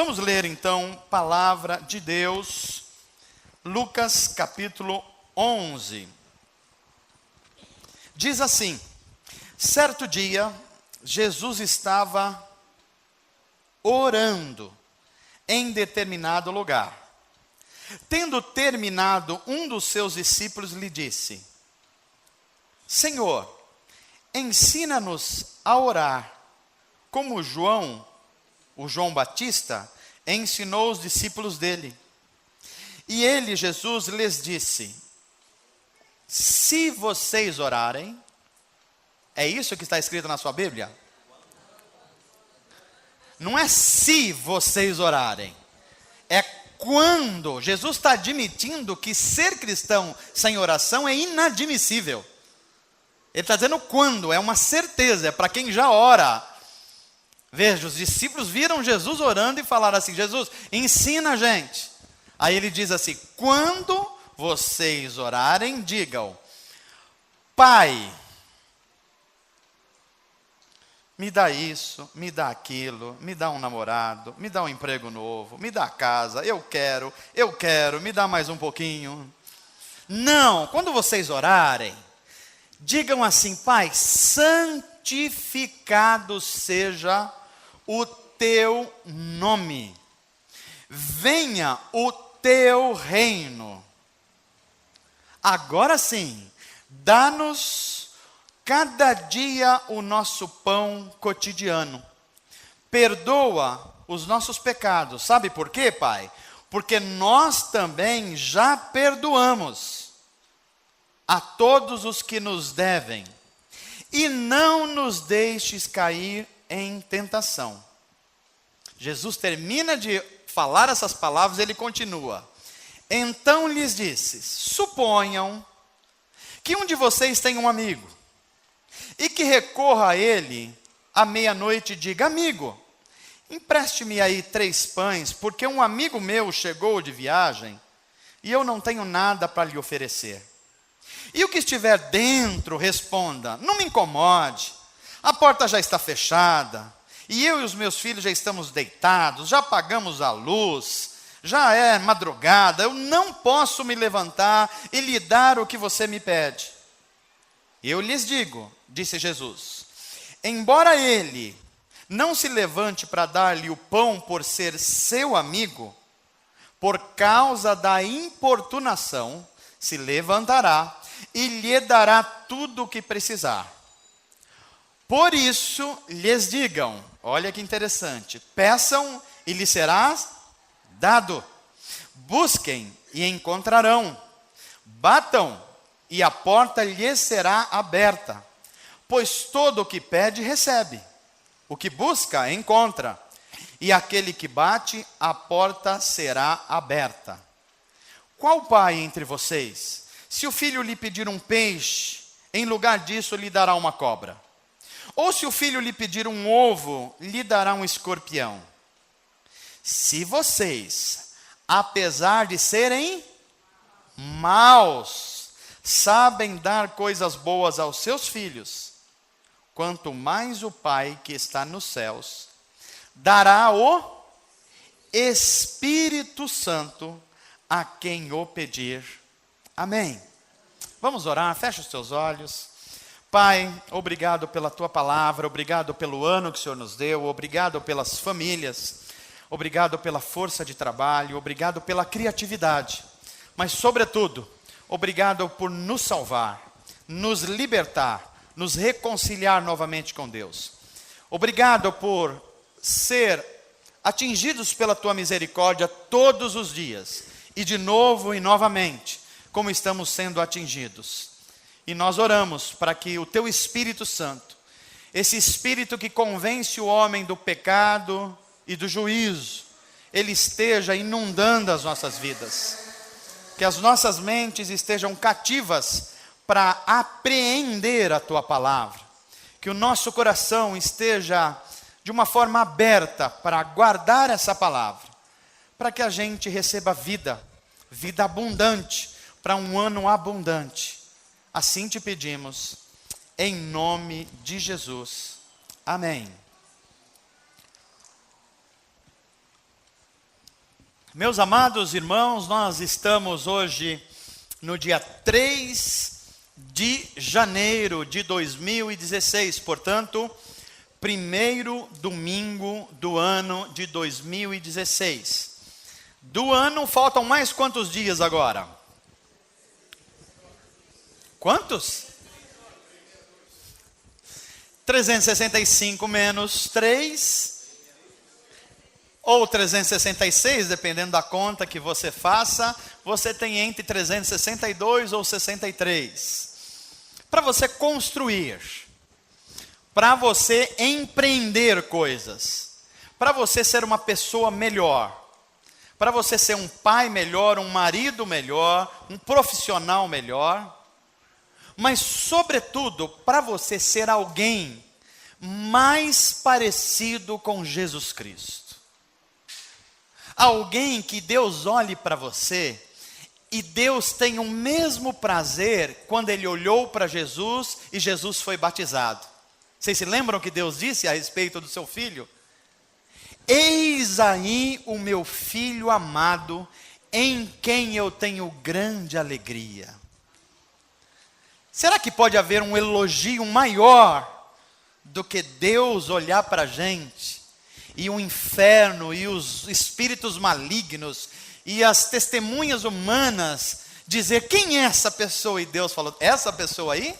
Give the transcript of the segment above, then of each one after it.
Vamos ler então, palavra de Deus, Lucas capítulo 11. Diz assim: certo dia, Jesus estava orando em determinado lugar. Tendo terminado, um dos seus discípulos lhe disse: Senhor, ensina-nos a orar, como o João Batista, ensinou os discípulos dele. E ele, Jesus, lhes disse: se vocês orarem, é isso que está escrito na sua Bíblia? Não é se vocês orarem, é quando. Jesus está admitindo que ser cristão sem oração é inadmissível. Ele está dizendo quando, é uma certeza, é para quem já ora. Veja, os discípulos viram Jesus orando e falaram assim: Jesus, ensina a gente. Aí ele diz assim: quando vocês orarem, digam: Pai, me dá isso, me dá aquilo, me dá um namorado, me dá um emprego novo, me dá casa, eu quero, me dá mais um pouquinho. Não, quando vocês orarem, digam assim: Pai, santificado seja o teu nome, venha o teu reino. Agora sim, dá-nos cada dia o nosso pão cotidiano. Perdoa os nossos pecados. Sabe por quê, Pai? Porque nós também já perdoamos a todos os que nos devem. E não nos deixes cair em tentação. Jesus termina de falar essas palavras, ele continua: então lhes disse: suponham que um de vocês tem um amigo, e que recorra a ele à meia-noite e diga: amigo, empreste-me aí 3 pães, porque um amigo meu chegou de viagem, e eu não tenho nada para lhe oferecer. E o que estiver dentro responda: não me incomode, a porta já está fechada, e eu e os meus filhos já estamos deitados, já apagamos a luz, já é madrugada, eu não posso me levantar e lhe dar o que você me pede. Eu lhes digo, disse Jesus, embora ele não se levante para dar-lhe o pão por ser seu amigo, por causa da importunação, se levantará e lhe dará tudo o que precisar. Por isso, lhes digam, olha que interessante, peçam e lhes será dado, busquem e encontrarão, batam e a porta lhes será aberta, pois todo o que pede recebe, o que busca encontra, e aquele que bate, a porta será aberta. Qual pai entre vocês, se o filho lhe pedir um peixe, em lugar disso lhe dará uma cobra? Ou se o filho lhe pedir um ovo, lhe dará um escorpião? Se vocês, apesar de serem maus, sabem dar coisas boas aos seus filhos, quanto mais o Pai que está nos céus dará o Espírito Santo a quem o pedir. Amém. Vamos orar, fecha os teus olhos. Pai, obrigado pela tua palavra, obrigado pelo ano que o Senhor nos deu, obrigado pelas famílias, obrigado pela força de trabalho, obrigado pela criatividade, mas sobretudo, obrigado por nos salvar, nos libertar, nos reconciliar novamente com Deus. Obrigado por ser atingidos pela tua misericórdia todos os dias, e de novo e novamente, como estamos sendo atingidos. E nós oramos para que o teu Espírito Santo, esse Espírito que convence o homem do pecado e do juízo, ele esteja inundando as nossas vidas. Que as nossas mentes estejam cativas para apreender a tua palavra. Que o nosso coração esteja de uma forma aberta para guardar essa palavra. Para que a gente receba vida abundante, para um ano abundante. Assim te pedimos, em nome de Jesus. Amém. Meus amados irmãos, nós estamos hoje no dia 3 de janeiro de 2016, portanto, primeiro domingo do ano de 2016. Do ano faltam mais quantos dias agora? Quantos? 365 menos 3... ou 366, dependendo da conta que você faça, você tem entre 362 ou 63. Para você construir, para você empreender coisas, para você ser uma pessoa melhor, para você ser um pai melhor, um marido melhor, um profissional melhor, mas sobretudo para você ser alguém mais parecido com Jesus Cristo. Alguém que Deus olhe para você e Deus tem o mesmo prazer quando Ele olhou para Jesus e Jesus foi batizado. Vocês se lembram que Deus disse a respeito do seu filho? Eis aí o meu filho amado, em quem eu tenho grande alegria. Será que pode haver um elogio maior do que Deus olhar para a gente? E o inferno, e os espíritos malignos, e as testemunhas humanas, dizer, quem é essa pessoa? E Deus falou, essa pessoa aí?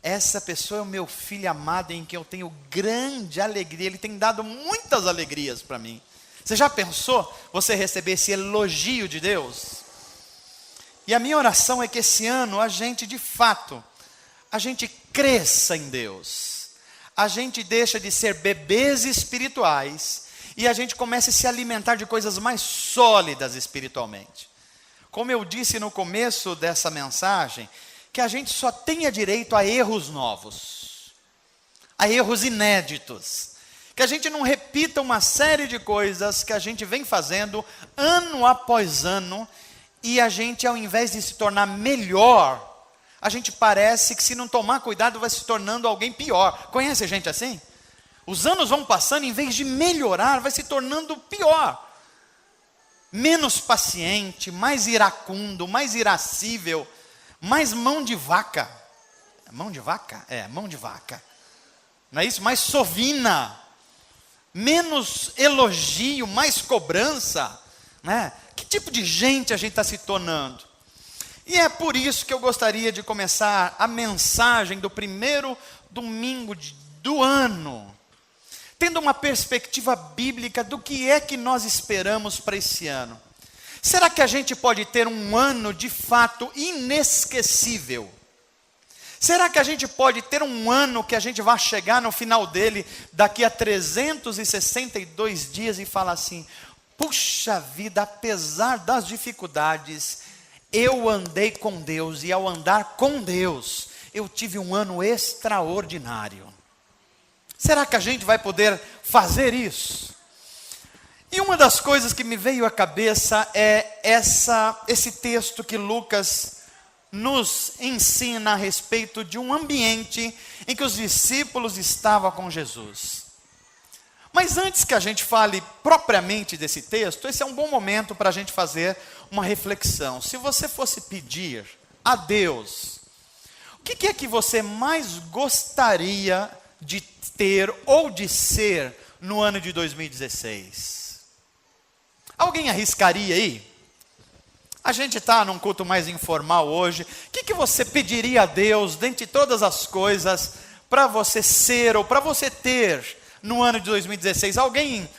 Essa pessoa é o meu filho amado, em quem eu tenho grande alegria. Ele tem dado muitas alegrias para mim. Você já pensou você receber esse elogio de Deus? E a minha oração é que esse ano a gente, de fato, a gente cresça em Deus. A gente deixa de ser bebês espirituais e a gente começa a se alimentar de coisas mais sólidas espiritualmente. Como eu disse no começo dessa mensagem, que a gente só tenha direito a erros novos, a erros inéditos, que a gente não repita uma série de coisas que a gente vem fazendo ano após ano e a gente, ao invés de se tornar melhor, a gente parece que se não tomar cuidado vai se tornando alguém pior. Conhece gente assim? Os anos vão passando, em vez de melhorar, vai se tornando pior. Menos paciente, mais iracundo, mais irascível, mais mão de vaca. Mão de vaca? É, mão de vaca. Não é isso? Mais sovina. Menos elogio, mais cobrança. Né? Que tipo de gente a gente está se tornando? E é por isso que eu gostaria de começar a mensagem do primeiro domingo do ano, tendo uma perspectiva bíblica do que é que nós esperamos para esse ano. Será que a gente pode ter um ano de fato inesquecível? Será que a gente pode ter um ano que a gente vai chegar no final dele, daqui a 362 dias e falar assim, puxa vida, apesar das dificuldades, eu andei com Deus, e ao andar com Deus, eu tive um ano extraordinário. Será que a gente vai poder fazer isso? E uma das coisas que me veio à cabeça é esse texto que Lucas nos ensina a respeito de um ambiente em que os discípulos estavam com Jesus. Mas antes que a gente fale propriamente desse texto, esse é um bom momento para a gente fazer uma reflexão. Se você fosse pedir a Deus, o que é que você mais gostaria de ter ou de ser no ano de 2016? Alguém arriscaria aí? A gente está num culto mais informal hoje. O que você pediria a Deus, dentre todas as coisas, para você ser ou para você ter no ano de 2016, alguém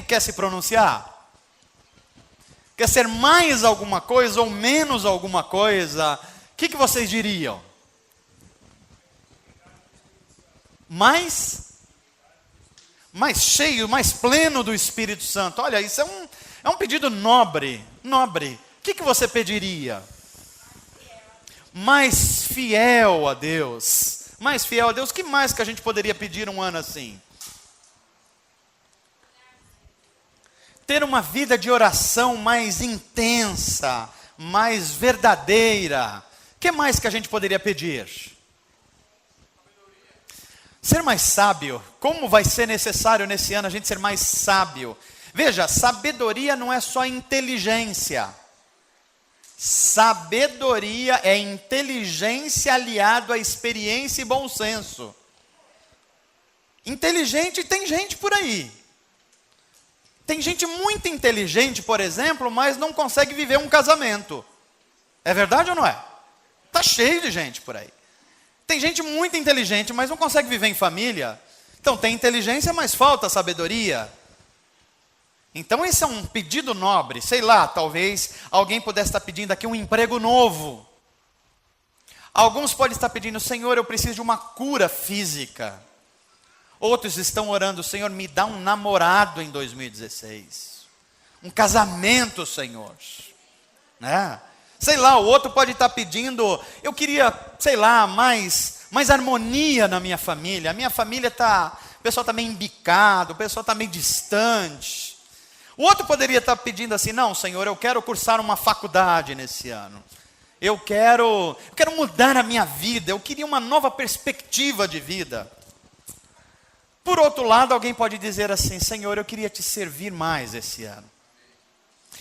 quer se pronunciar? Quer ser mais alguma coisa ou menos alguma coisa? O que vocês diriam? Mais cheio, mais pleno do Espírito Santo. Olha, isso é um pedido nobre. O que você pediria? Mais fiel a Deus. Mais fiel a Deus. O que mais que a gente poderia pedir um ano assim? Ter uma vida de oração mais intensa, mais verdadeira. O que mais que a gente poderia pedir? Ser mais sábio. Como vai ser necessário nesse ano a gente ser mais sábio? Veja, sabedoria não é só inteligência. Sabedoria é inteligência aliado a experiência e bom senso. Inteligente tem gente por aí. Tem gente muito inteligente, por exemplo, mas não consegue viver um casamento. É verdade ou não é? Está cheio de gente por aí. Tem gente muito inteligente, mas não consegue viver em família. Então tem inteligência, mas falta sabedoria. Então esse é um pedido nobre. Sei lá, talvez alguém pudesse estar pedindo aqui um emprego novo. Alguns podem estar pedindo, Senhor, eu preciso de uma cura física. Outros estão orando, Senhor, me dá um namorado em 2016. Um casamento, Senhor. Né? Sei lá, o outro pode estar pedindo, eu queria, sei lá, mais harmonia na minha família. A minha família está, o pessoal está meio embicado, o pessoal está meio distante. O outro poderia estar pedindo assim, não, Senhor, eu quero cursar uma faculdade nesse ano. Eu quero mudar a minha vida, eu queria uma nova perspectiva de vida. Por outro lado, alguém pode dizer assim, Senhor, eu queria te servir mais esse ano.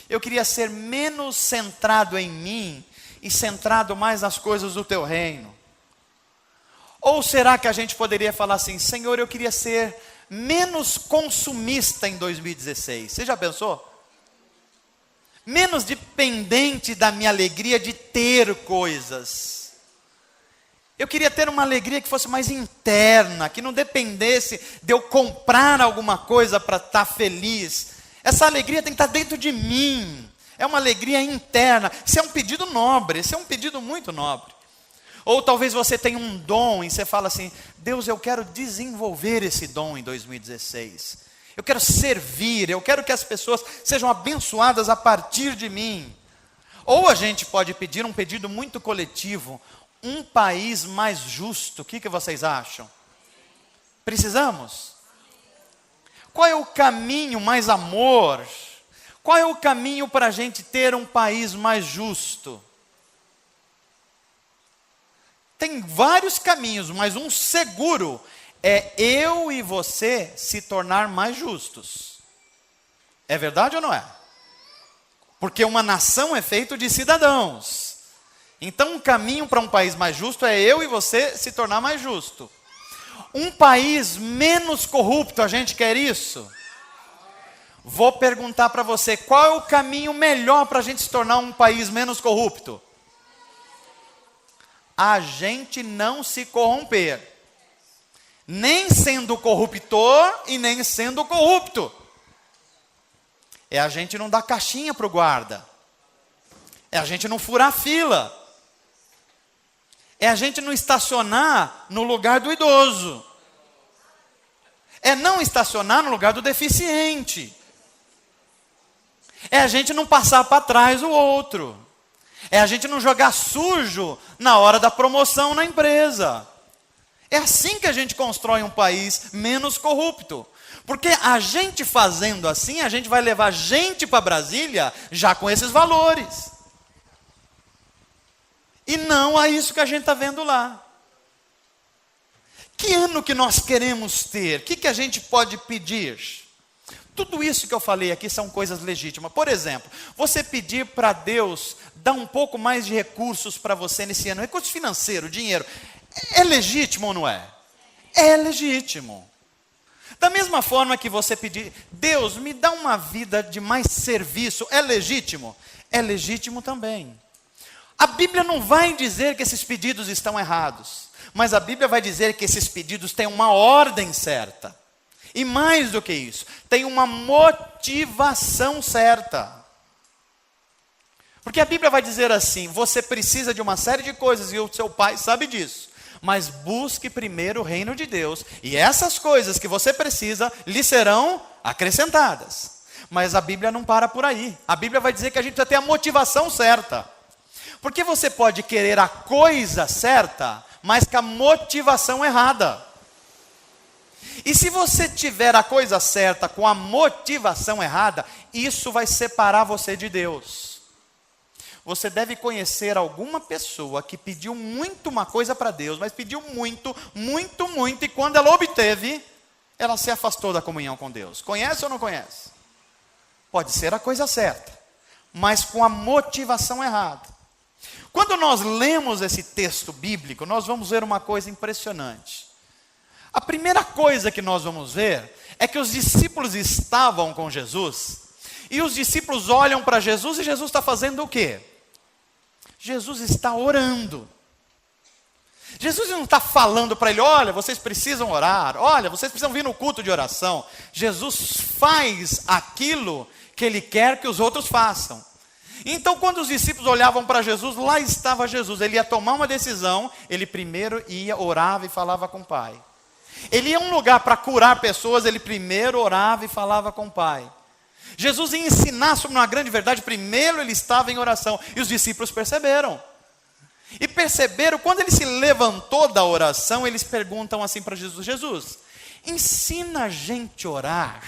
Eu queria ser menos centrado em mim e centrado mais nas coisas do teu reino. Ou será que a gente poderia falar assim, Senhor, eu queria ser menos consumista em 2016. Você já pensou? Menos dependente da minha alegria de ter coisas. Eu queria ter uma alegria que fosse mais interna, que não dependesse de eu comprar alguma coisa para estar feliz. Essa alegria tem que estar dentro de mim. É uma alegria interna. Isso é um pedido nobre, esse é um pedido muito nobre. Ou talvez você tenha um dom e você fala assim, Deus, eu quero desenvolver esse dom em 2016. Eu quero servir, eu quero que as pessoas sejam abençoadas a partir de mim. Ou a gente pode pedir um pedido muito coletivo, um país mais justo. O que vocês acham? Precisamos? Qual é o caminho mais amor? Qual é o caminho para a gente ter um país mais justo? Tem vários caminhos, mas um seguro é eu e você se tornar mais justos. É verdade ou não é? Porque uma nação é feita de cidadãos. Então um caminho para um país mais justo é eu e você se tornar mais justo. Um país menos corrupto, a gente quer isso? Vou perguntar para você, qual é o caminho melhor para a gente se tornar um país menos corrupto? A gente não se corromper. Nem sendo corruptor e nem sendo corrupto. É a gente não dar caixinha para o guarda. É a gente não furar fila. É a gente não estacionar no lugar do idoso. É não estacionar no lugar do deficiente. É a gente não passar para trás o outro. É a gente não jogar sujo na hora da promoção na empresa. É assim que a gente constrói um país menos corrupto. Porque a gente fazendo assim, a gente vai levar gente para Brasília já com esses valores. E não é isso que a gente está vendo lá. Que ano que nós queremos ter? O que a gente pode pedir? Tudo isso que eu falei aqui são coisas legítimas. Por exemplo, você pedir para Deus dar um pouco mais de recursos para você nesse ano. Recurso financeiro, dinheiro. É legítimo ou não é? É legítimo. Da mesma forma que você pedir, Deus, me dá uma vida de mais serviço. É legítimo? É legítimo também. A Bíblia não vai dizer que esses pedidos estão errados. Mas a Bíblia vai dizer que esses pedidos têm uma ordem certa. E mais do que isso, tem uma motivação certa. Porque a Bíblia vai dizer assim, você precisa de uma série de coisas e o seu pai sabe disso. Mas busque primeiro o reino de Deus e essas coisas que você precisa lhe serão acrescentadas. Mas a Bíblia não para por aí. A Bíblia vai dizer que a gente precisa ter a motivação certa. Porque você pode querer a coisa certa, mas com a motivação errada. E se você tiver a coisa certa com a motivação errada, isso vai separar você de Deus. Você deve conhecer alguma pessoa que pediu muito uma coisa para Deus, mas pediu muito, muito, muito, e quando ela obteve, ela se afastou da comunhão com Deus. Conhece ou não conhece? Pode ser a coisa certa, mas com a motivação errada. Quando nós lemos esse texto bíblico, nós vamos ver uma coisa impressionante. A primeira coisa que nós vamos ver é que os discípulos estavam com Jesus, e os discípulos olham para Jesus, e Jesus está fazendo o quê? Jesus está orando. Jesus não está falando para ele, olha, vocês precisam orar, olha, vocês precisam vir no culto de oração. Jesus faz aquilo que ele quer que os outros façam. Então, quando os discípulos olhavam para Jesus, lá estava Jesus. Ele ia tomar uma decisão, ele primeiro ia, orava e falava com o Pai. Ele ia a um lugar para curar pessoas, ele primeiro orava e falava com o Pai. Jesus ia ensinar sobre uma grande verdade, primeiro ele estava em oração. E os discípulos perceberam. E perceberam, quando ele se levantou da oração, eles perguntam assim para Jesus, Jesus, ensina a gente a orar.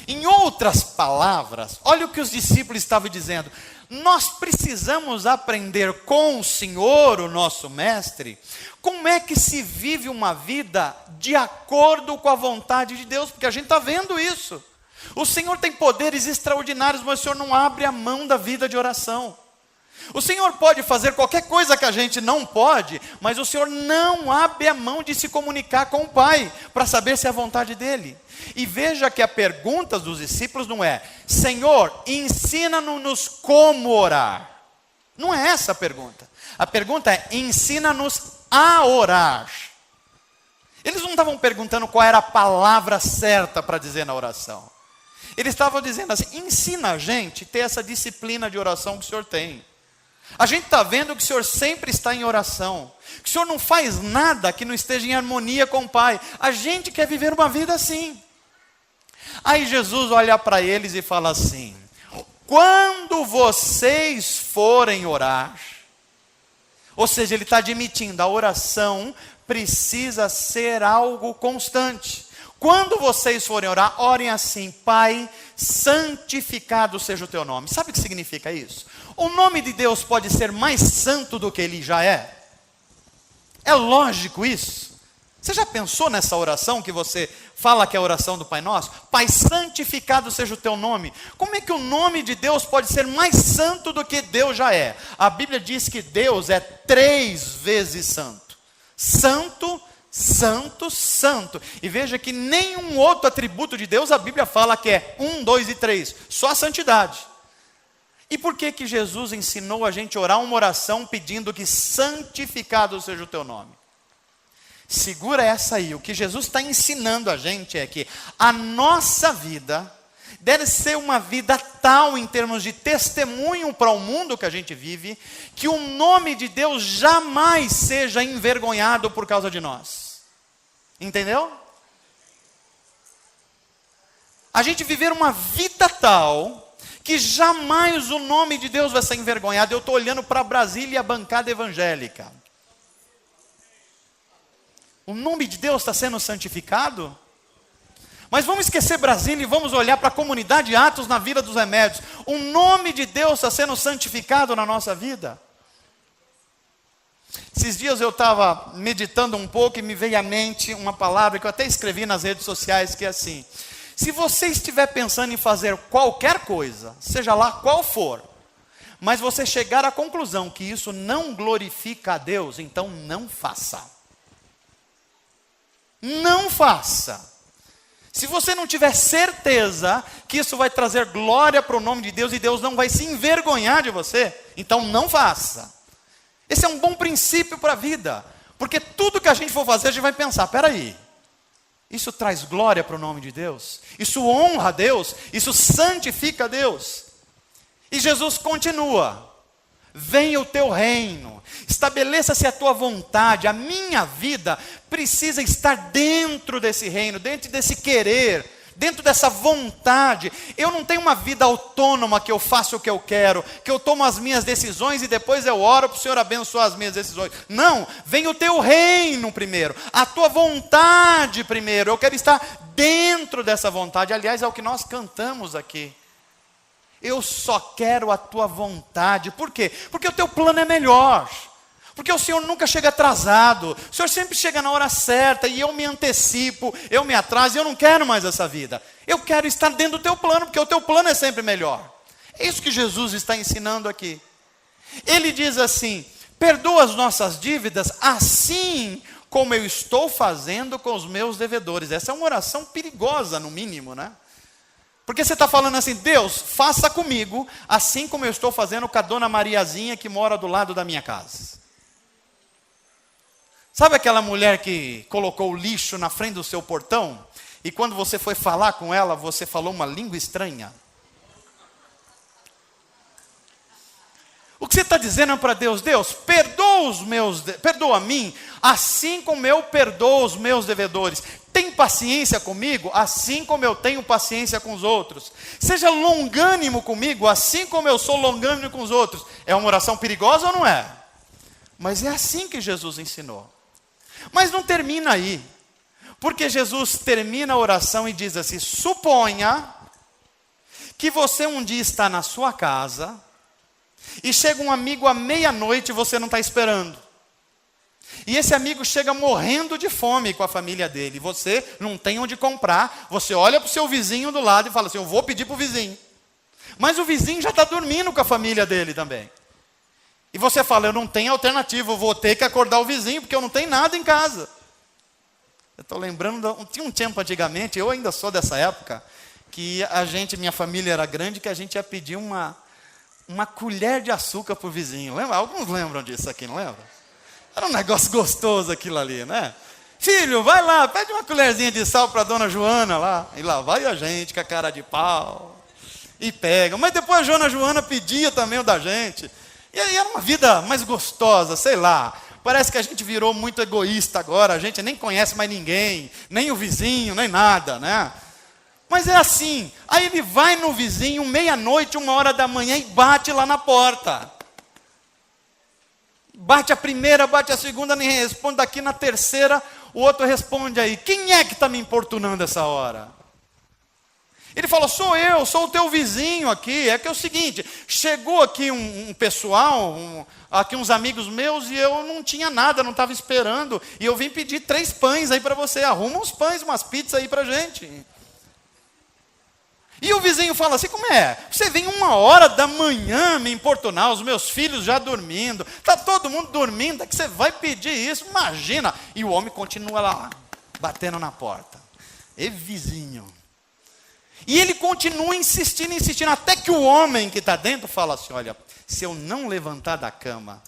Em outras palavras, olha o que os discípulos estavam dizendo. Nós precisamos aprender com o Senhor, o nosso mestre, como é que se vive uma vida de acordo com a vontade de Deus, porque a gente está vendo isso. O Senhor tem poderes extraordinários, mas o Senhor não abre a mão da vida de oração. O Senhor pode fazer qualquer coisa que a gente não pode, mas o Senhor não abre a mão de se comunicar com o Pai, para saber se é a vontade dEle. E veja que a pergunta dos discípulos não é, Senhor, ensina-nos como orar. Não é essa a pergunta. A pergunta é, ensina-nos a orar. Eles não estavam perguntando qual era a palavra certa para dizer na oração. Eles estavam dizendo assim, ensina a gente a ter essa disciplina de oração que o Senhor tem. A gente está vendo que o Senhor sempre está em oração, que o Senhor não faz nada que não esteja em harmonia com o Pai. A gente quer viver uma vida assim. Aí Jesus olha para eles e fala assim, quando vocês forem orar, ou seja, ele está admitindo, a oração precisa ser algo constante. Quando vocês forem orar, orem assim, Pai, santificado seja o teu nome. Sabe o que significa isso? O nome de Deus pode ser mais santo do que ele já é? É lógico isso? Você já pensou nessa oração que você fala que é a oração do Pai Nosso? Pai, santificado seja o teu nome. Como é que o nome de Deus pode ser mais santo do que Deus já é? A Bíblia diz que Deus é 3 vezes santo. Santo, santo, santo. E veja que nenhum outro atributo de Deus a Bíblia fala que é 1, 2 e 3. Só a santidade. E por que que Jesus ensinou a gente a orar uma oração pedindo que santificado seja o teu nome? Segura essa aí. O que Jesus está ensinando a gente é que a nossa vida deve ser uma vida tal em termos de testemunho para o mundo que a gente vive, que o nome de Deus jamais seja envergonhado por causa de nós. Entendeu? A gente viver uma vida tal que jamais o nome de Deus vai ser envergonhado. Eu estou olhando para Brasília e a bancada evangélica. O nome de Deus está sendo santificado? Mas vamos esquecer Brasília e vamos olhar para a comunidade Atos na Vila dos Remédios. O nome de Deus está sendo santificado na nossa vida? Esses dias eu estava meditando um pouco e me veio à mente uma palavra que eu até escrevi nas redes sociais, que é assim: se você estiver pensando em fazer qualquer coisa, seja lá qual for, mas você chegar à conclusão que isso não glorifica a Deus, então não faça. Não faça. Se você não tiver certeza que isso vai trazer glória para o nome de Deus e Deus não vai se envergonhar de você, então não faça. Esse é um bom princípio para a vida, porque tudo que a gente for fazer, a gente vai pensar, peraí, isso traz glória para o nome de Deus? Isso honra a Deus? Isso santifica a Deus? E Jesus continua, venha o teu reino, estabeleça-se a tua vontade, a minha vida precisa estar dentro desse reino, dentro desse querer, dentro dessa vontade. Eu não tenho uma vida autônoma que eu faço o que eu quero, que eu tomo as minhas decisões e depois eu oro para o Senhor abençoar as minhas decisões. Não, vem o teu reino primeiro, a tua vontade primeiro. Eu quero estar dentro dessa vontade. Aliás, é o que nós cantamos aqui. Eu só quero a tua vontade. Por quê? Porque o teu plano é melhor. Porque o Senhor nunca chega atrasado, o Senhor sempre chega na hora certa, e eu me antecipo, eu me atraso, e eu não quero mais essa vida. Eu quero estar dentro do teu plano, porque o teu plano é sempre melhor. É isso que Jesus está ensinando aqui. Ele diz assim: perdoa as nossas dívidas, assim como eu estou fazendo com os meus devedores. Essa é uma oração perigosa, no mínimo, né? Porque você está falando assim: Deus, faça comigo, assim como eu estou fazendo com a dona Mariazinha, que mora do lado da minha casa. Sabe aquela mulher que colocou o lixo na frente do seu portão, e quando você foi falar com ela, você falou uma língua estranha? O que você está dizendo para Deus? Deus, perdoa a mim, assim como eu perdoo os meus devedores. Tem paciência comigo, assim como eu tenho paciência com os outros. Seja longânimo comigo, assim como eu sou longânimo com os outros. É uma oração perigosa ou não é? Mas é assim que Jesus ensinou. Mas não termina aí. Porque Jesus termina a oração e diz assim: suponha que você um dia está na sua casa, e chega um amigo à meia-noite e você não está esperando. E esse amigo chega morrendo de fome com a família dele. Você não tem onde comprar. Você olha para o seu vizinho do lado e fala assim: eu vou pedir para o vizinho. Mas o vizinho já está dormindo com a família dele também. E você fala: eu não tenho alternativa, eu vou ter que acordar o vizinho, porque eu não tenho nada em casa. Eu estou lembrando, tinha um tempo antigamente, eu ainda sou dessa época, que minha família era grande, que a gente ia pedir uma colher de açúcar para o vizinho. Lembra? Alguns lembram disso aqui, não lembram? Era um negócio gostoso aquilo ali, né? Filho, vai lá, pede uma colherzinha de sal para a dona Joana lá. E lá vai a gente com a cara de pau. E pega. Mas depois a dona Joana pedia também o da gente. E aí era uma vida mais gostosa, sei lá. Parece que a gente virou muito egoísta agora. A gente nem conhece mais ninguém. Nem o vizinho, nem nada, né? Mas é assim. Aí ele vai no vizinho, meia-noite, 1h da manhã, e bate lá na porta. Bate a primeira, bate a segunda, nem responde. Daqui na terceira, o outro responde aí: quem é que está me importunando essa hora? Ele falou: sou eu, sou o teu vizinho aqui. É que é o seguinte, chegou aqui um pessoal, aqui uns amigos meus, e eu não tinha nada, não estava esperando. E eu vim pedir 3 pães aí para você. Arruma uns pães, umas pizzas aí para a gente. E o vizinho fala assim: como é? Você vem 1h da manhã me importunar, os meus filhos já dormindo, está todo mundo dormindo, é que você vai pedir isso? Imagina. E o homem continua lá, batendo na porta. E vizinho. E ele continua insistindo, até que o homem que está dentro fala assim: olha, se eu não levantar da cama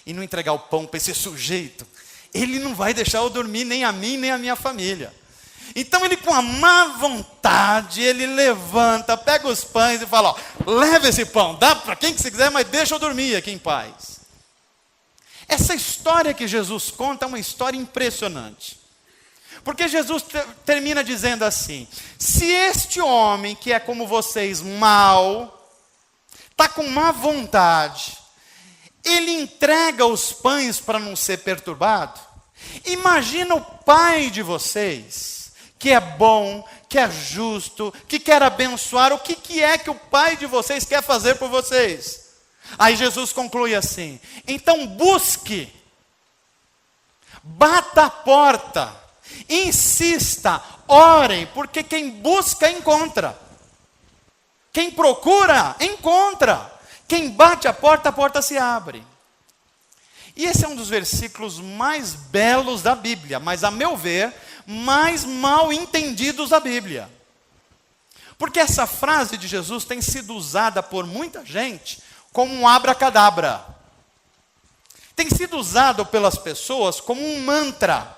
e não entregar o pão para esse sujeito, ele não vai deixar eu dormir, nem a mim, nem a minha família. Então ele, com a má vontade, ele levanta, pega os pães e fala: ó, leva esse pão, dá para quem que você quiser, mas deixa eu dormir aqui em paz. Essa história que Jesus conta é uma história impressionante. Porque Jesus termina dizendo assim: se este homem, que é como vocês, mau, está com má vontade, ele entrega os pães para não ser perturbado, imagina o pai de vocês, que é bom, que é justo, que quer abençoar. O que é que o pai de vocês quer fazer por vocês? Aí Jesus conclui assim: então busque, bata a porta, insista, orem, porque quem busca, encontra. Quem procura, encontra. Quem bate a porta se abre. E esse é um dos versículos mais belos da Bíblia, mas, a meu ver, mais mal entendidos da Bíblia. Porque essa frase de Jesus tem sido usada por muita gente como um abracadabra. Tem sido usado pelas pessoas como um mantra.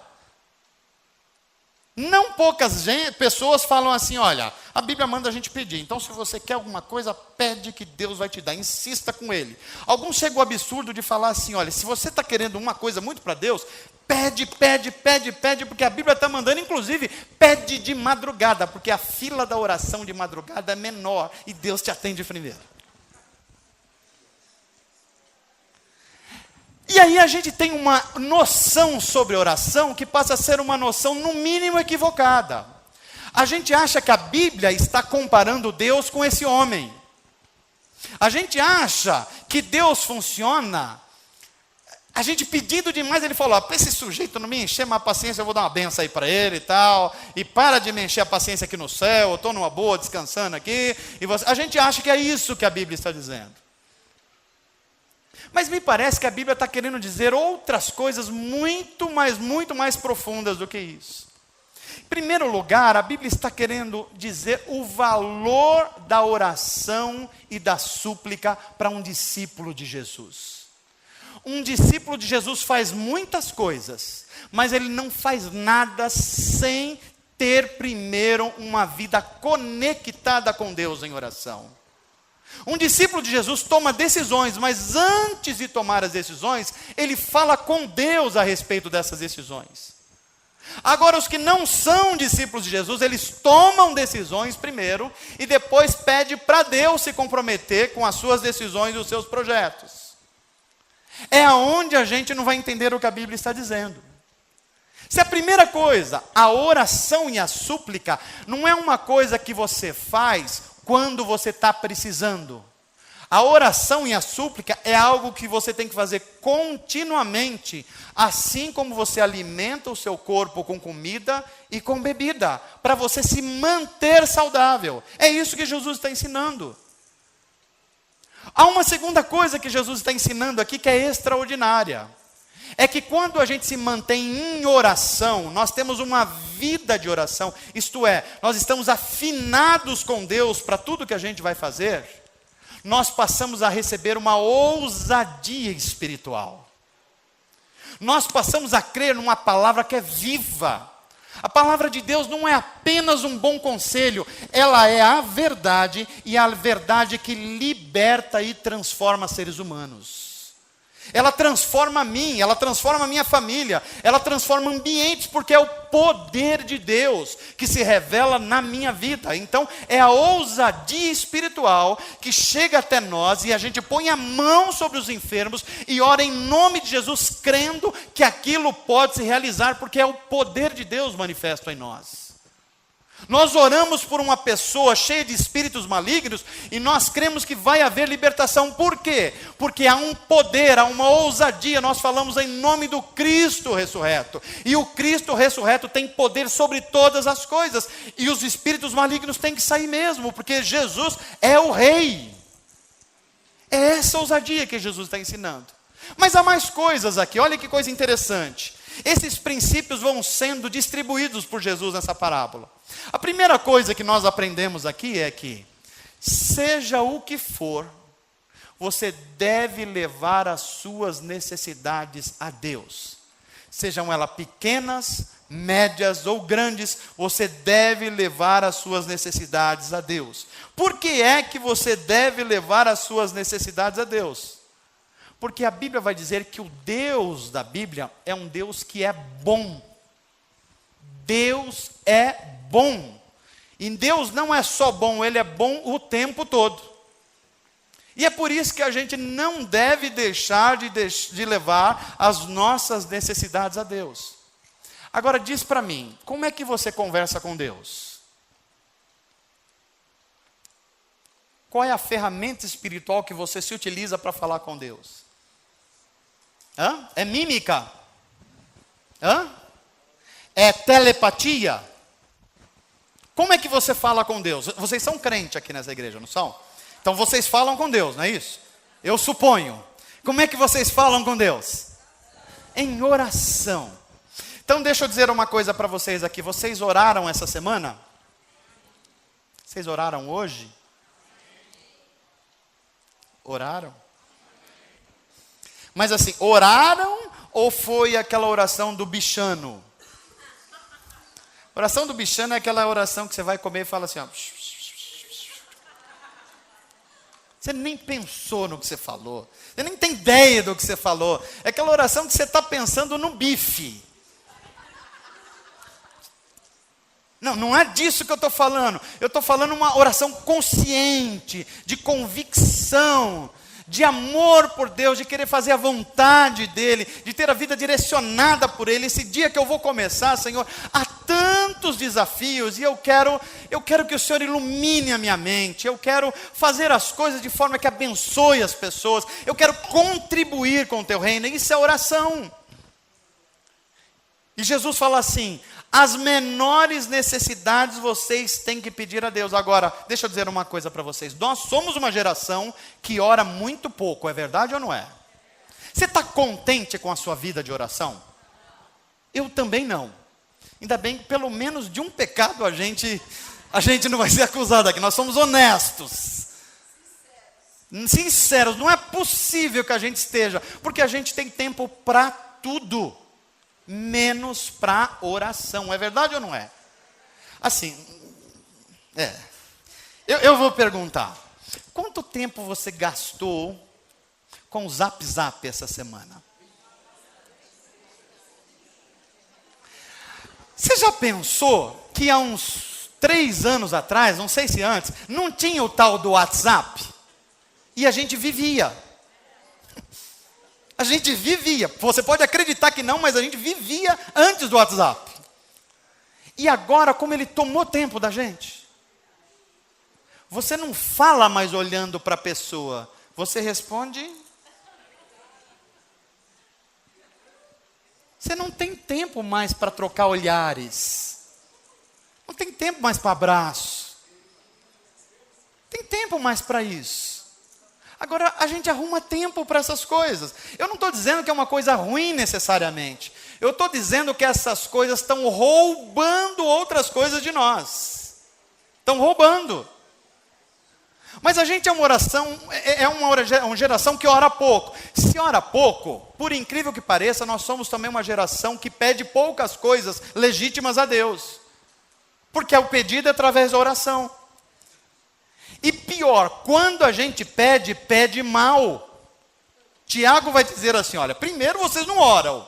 Não poucas pessoas falam assim: olha, a Bíblia manda a gente pedir, então se você quer alguma coisa, pede que Deus vai te dar, insista com Ele. Alguns chegam ao absurdo de falar assim: olha, se você está querendo uma coisa muito para Deus, pede, porque a Bíblia está mandando, inclusive, pede de madrugada, porque a fila da oração de madrugada é menor, e Deus te atende primeiro. E aí a gente tem uma noção sobre oração que passa a ser uma noção no mínimo equivocada. A gente acha que a Bíblia está comparando Deus com esse homem. A gente acha que Deus funciona A gente pedindo demais, ele falou, para esse sujeito não me encher mais a paciência, eu vou dar uma benção aí para ele e tal, e para de me encher a paciência aqui no céu, eu estou numa boa, descansando aqui, e você... A gente acha que é isso que a Bíblia está dizendo. Mas me parece que a Bíblia está querendo dizer outras coisas muito mais profundas do que isso. Em primeiro lugar, a Bíblia está querendo dizer o valor da oração e da súplica para um discípulo de Jesus. Um discípulo de Jesus faz muitas coisas, mas ele não faz nada sem ter primeiro uma vida conectada com Deus em oração. Um discípulo de Jesus toma decisões, mas antes de tomar as decisões, ele fala com Deus a respeito dessas decisões. Agora, os que não são discípulos de Jesus, eles tomam decisões primeiro e depois pedem para Deus se comprometer com as suas decisões e os seus projetos. É aonde a gente não vai entender o que a Bíblia está dizendo. Se a primeira coisa, a oração e a súplica, não é uma coisa que você faz quando você está precisando. A oração e a súplica é algo que você tem que fazer continuamente, assim como você alimenta o seu corpo com comida e com bebida, para você se manter saudável. É isso que Jesus está ensinando. Há uma segunda coisa que Jesus está ensinando aqui que é extraordinária. É que quando a gente se mantém em oração, nós temos uma vida de oração, isto é, nós estamos afinados com Deus para tudo que a gente vai fazer, nós passamos a receber uma ousadia espiritual. Nós passamos a crer numa palavra que é viva. A palavra de Deus não é apenas um bom conselho, ela é a verdade, e a verdade que liberta e transforma seres humanos. Ela transforma a mim, ela transforma a minha família, ela transforma ambientes, porque é o poder de Deus que se revela na minha vida. Então, é a ousadia espiritual que chega até nós e a gente põe a mão sobre os enfermos e ora em nome de Jesus, crendo que aquilo pode se realizar, porque é o poder de Deus manifesto em nós. Nós oramos por uma pessoa cheia de espíritos malignos e nós cremos que vai haver libertação. Por quê? Porque há um poder, há uma ousadia. Nós falamos em nome do Cristo ressurreto. E o Cristo ressurreto tem poder sobre todas as coisas. E os espíritos malignos têm que sair mesmo, porque Jesus é o Rei. É essa ousadia que Jesus está ensinando. Mas há mais coisas aqui, olha que coisa interessante. Esses princípios vão sendo distribuídos por Jesus nessa parábola. A primeira coisa que nós aprendemos aqui é que, seja o que for, você deve levar as suas necessidades a Deus. Sejam elas pequenas, médias ou grandes, você deve levar as suas necessidades a Deus. Por que é que você deve levar as suas necessidades a Deus? Porque a Bíblia vai dizer que o Deus da Bíblia é um Deus que é bom. Deus é bom. E Deus não é só bom, Ele é bom o tempo todo. E é por isso que a gente não deve deixar de levar as nossas necessidades a Deus. Agora diz para mim, como é que você conversa com Deus? Qual é a ferramenta espiritual que você se utiliza para falar com Deus? É mímica? É telepatia? Como é que você fala com Deus? Vocês são crentes aqui nessa igreja, não são? Então vocês falam com Deus, não é isso? Eu suponho. Como é que vocês falam com Deus? Em oração. Então deixa eu dizer uma coisa para vocês aqui. Vocês oraram essa semana? Vocês oraram hoje? Oraram? Mas assim, oraram ou foi aquela oração do bichano? Oração do bichano é aquela oração que você vai comer e fala assim, ó. Você nem pensou no que você falou. Você nem tem ideia do que você falou. É aquela oração que você está pensando no bife. Não é disso que eu estou falando. Eu estou falando uma oração consciente, de convicção, de amor por Deus, de querer fazer a vontade dEle, de ter a vida direcionada por Ele. Esse dia que eu vou começar, Senhor, há tantos desafios, e eu quero que o Senhor ilumine a minha mente, eu quero fazer as coisas de forma que abençoe as pessoas, eu quero contribuir com o Teu reino. Isso é oração. E Jesus fala assim: as menores necessidades vocês têm que pedir a Deus. Agora, deixa eu dizer uma coisa para vocês. Nós somos uma geração que ora muito pouco, é verdade ou não é? Você está contente com a sua vida de oração? Eu também não. Ainda bem que pelo menos de um pecado a gente não vai ser acusado aqui. Nós somos honestos, sinceros. Não é possível que a gente esteja, porque a gente tem tempo para tudo, menos para oração. É verdade ou não é? Assim, eu vou perguntar: quanto tempo você gastou com o Zap Zap essa semana? Você já pensou que há uns 3 anos atrás, não sei se antes, não tinha o tal do WhatsApp? E a gente vivia. A gente vivia. Você pode acreditar que não, mas a gente vivia antes do WhatsApp. E agora, como ele tomou tempo da gente, você não fala mais olhando para a pessoa, você responde. Você não tem tempo mais para trocar olhares. Não tem tempo mais para abraço. Não tem tempo mais para isso. Agora, a gente arruma tempo para essas coisas. Eu não estou dizendo que é uma coisa ruim necessariamente. Eu estou dizendo que essas coisas estão roubando outras coisas de nós. Estão roubando. Mas a gente é uma geração que ora pouco. Se ora pouco, por incrível que pareça, nós somos também uma geração que pede poucas coisas legítimas a Deus. Porque o pedido é através da oração. E pior, quando a gente pede, pede mal. Tiago vai dizer assim: olha, primeiro vocês não oram.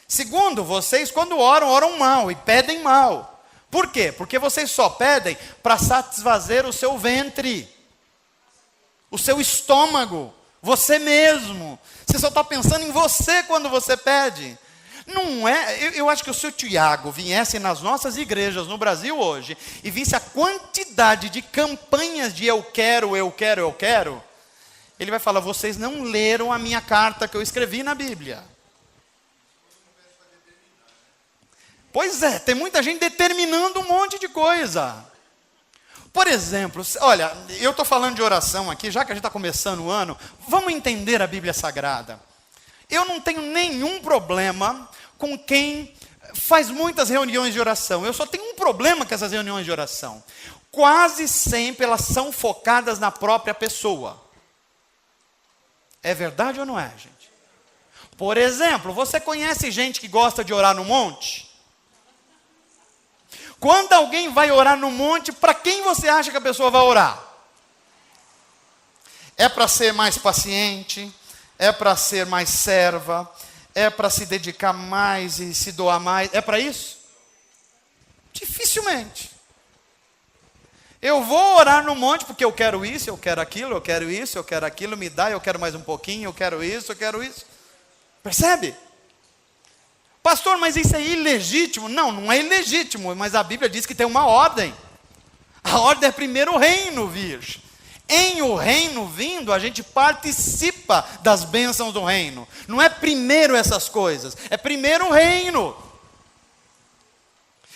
Segundo, vocês quando oram, oram mal e pedem mal. Por quê? Porque vocês só pedem para satisfazer o seu ventre, o seu estômago, você mesmo. Você só está pensando em você quando você pede. Não é, eu acho que se o Tiago viesse nas nossas igrejas no Brasil hoje e visse a quantidade de campanhas de eu quero, ele vai falar: vocês não leram a minha carta que eu escrevi na Bíblia. Pois é, tem muita gente determinando um monte de coisa. Por exemplo, olha, eu estou falando de oração aqui, já que a gente está começando o ano, vamos entender a Bíblia Sagrada. Eu não tenho nenhum problema com quem faz muitas reuniões de oração. Eu só tenho um problema com essas reuniões de oração. Quase sempre elas são focadas na própria pessoa. É verdade ou não é, gente? Por exemplo, você conhece gente que gosta de orar no monte? Quando alguém vai orar no monte, para quem você acha que a pessoa vai orar? É para ser mais paciente? É para ser mais serva? É para se dedicar mais e se doar mais? É para isso? Dificilmente. Eu vou orar no monte porque eu quero isso, eu quero aquilo, eu quero isso, eu quero aquilo, me dá, eu quero mais um pouquinho, eu quero isso, eu quero isso. Percebe? Pastor, mas isso é ilegítimo? Não, não é ilegítimo, mas a Bíblia diz que tem uma ordem. A ordem é primeiro o reino vir. Em o reino vindo, a gente participa das bênçãos do reino. Não é primeiro essas coisas, é primeiro o reino.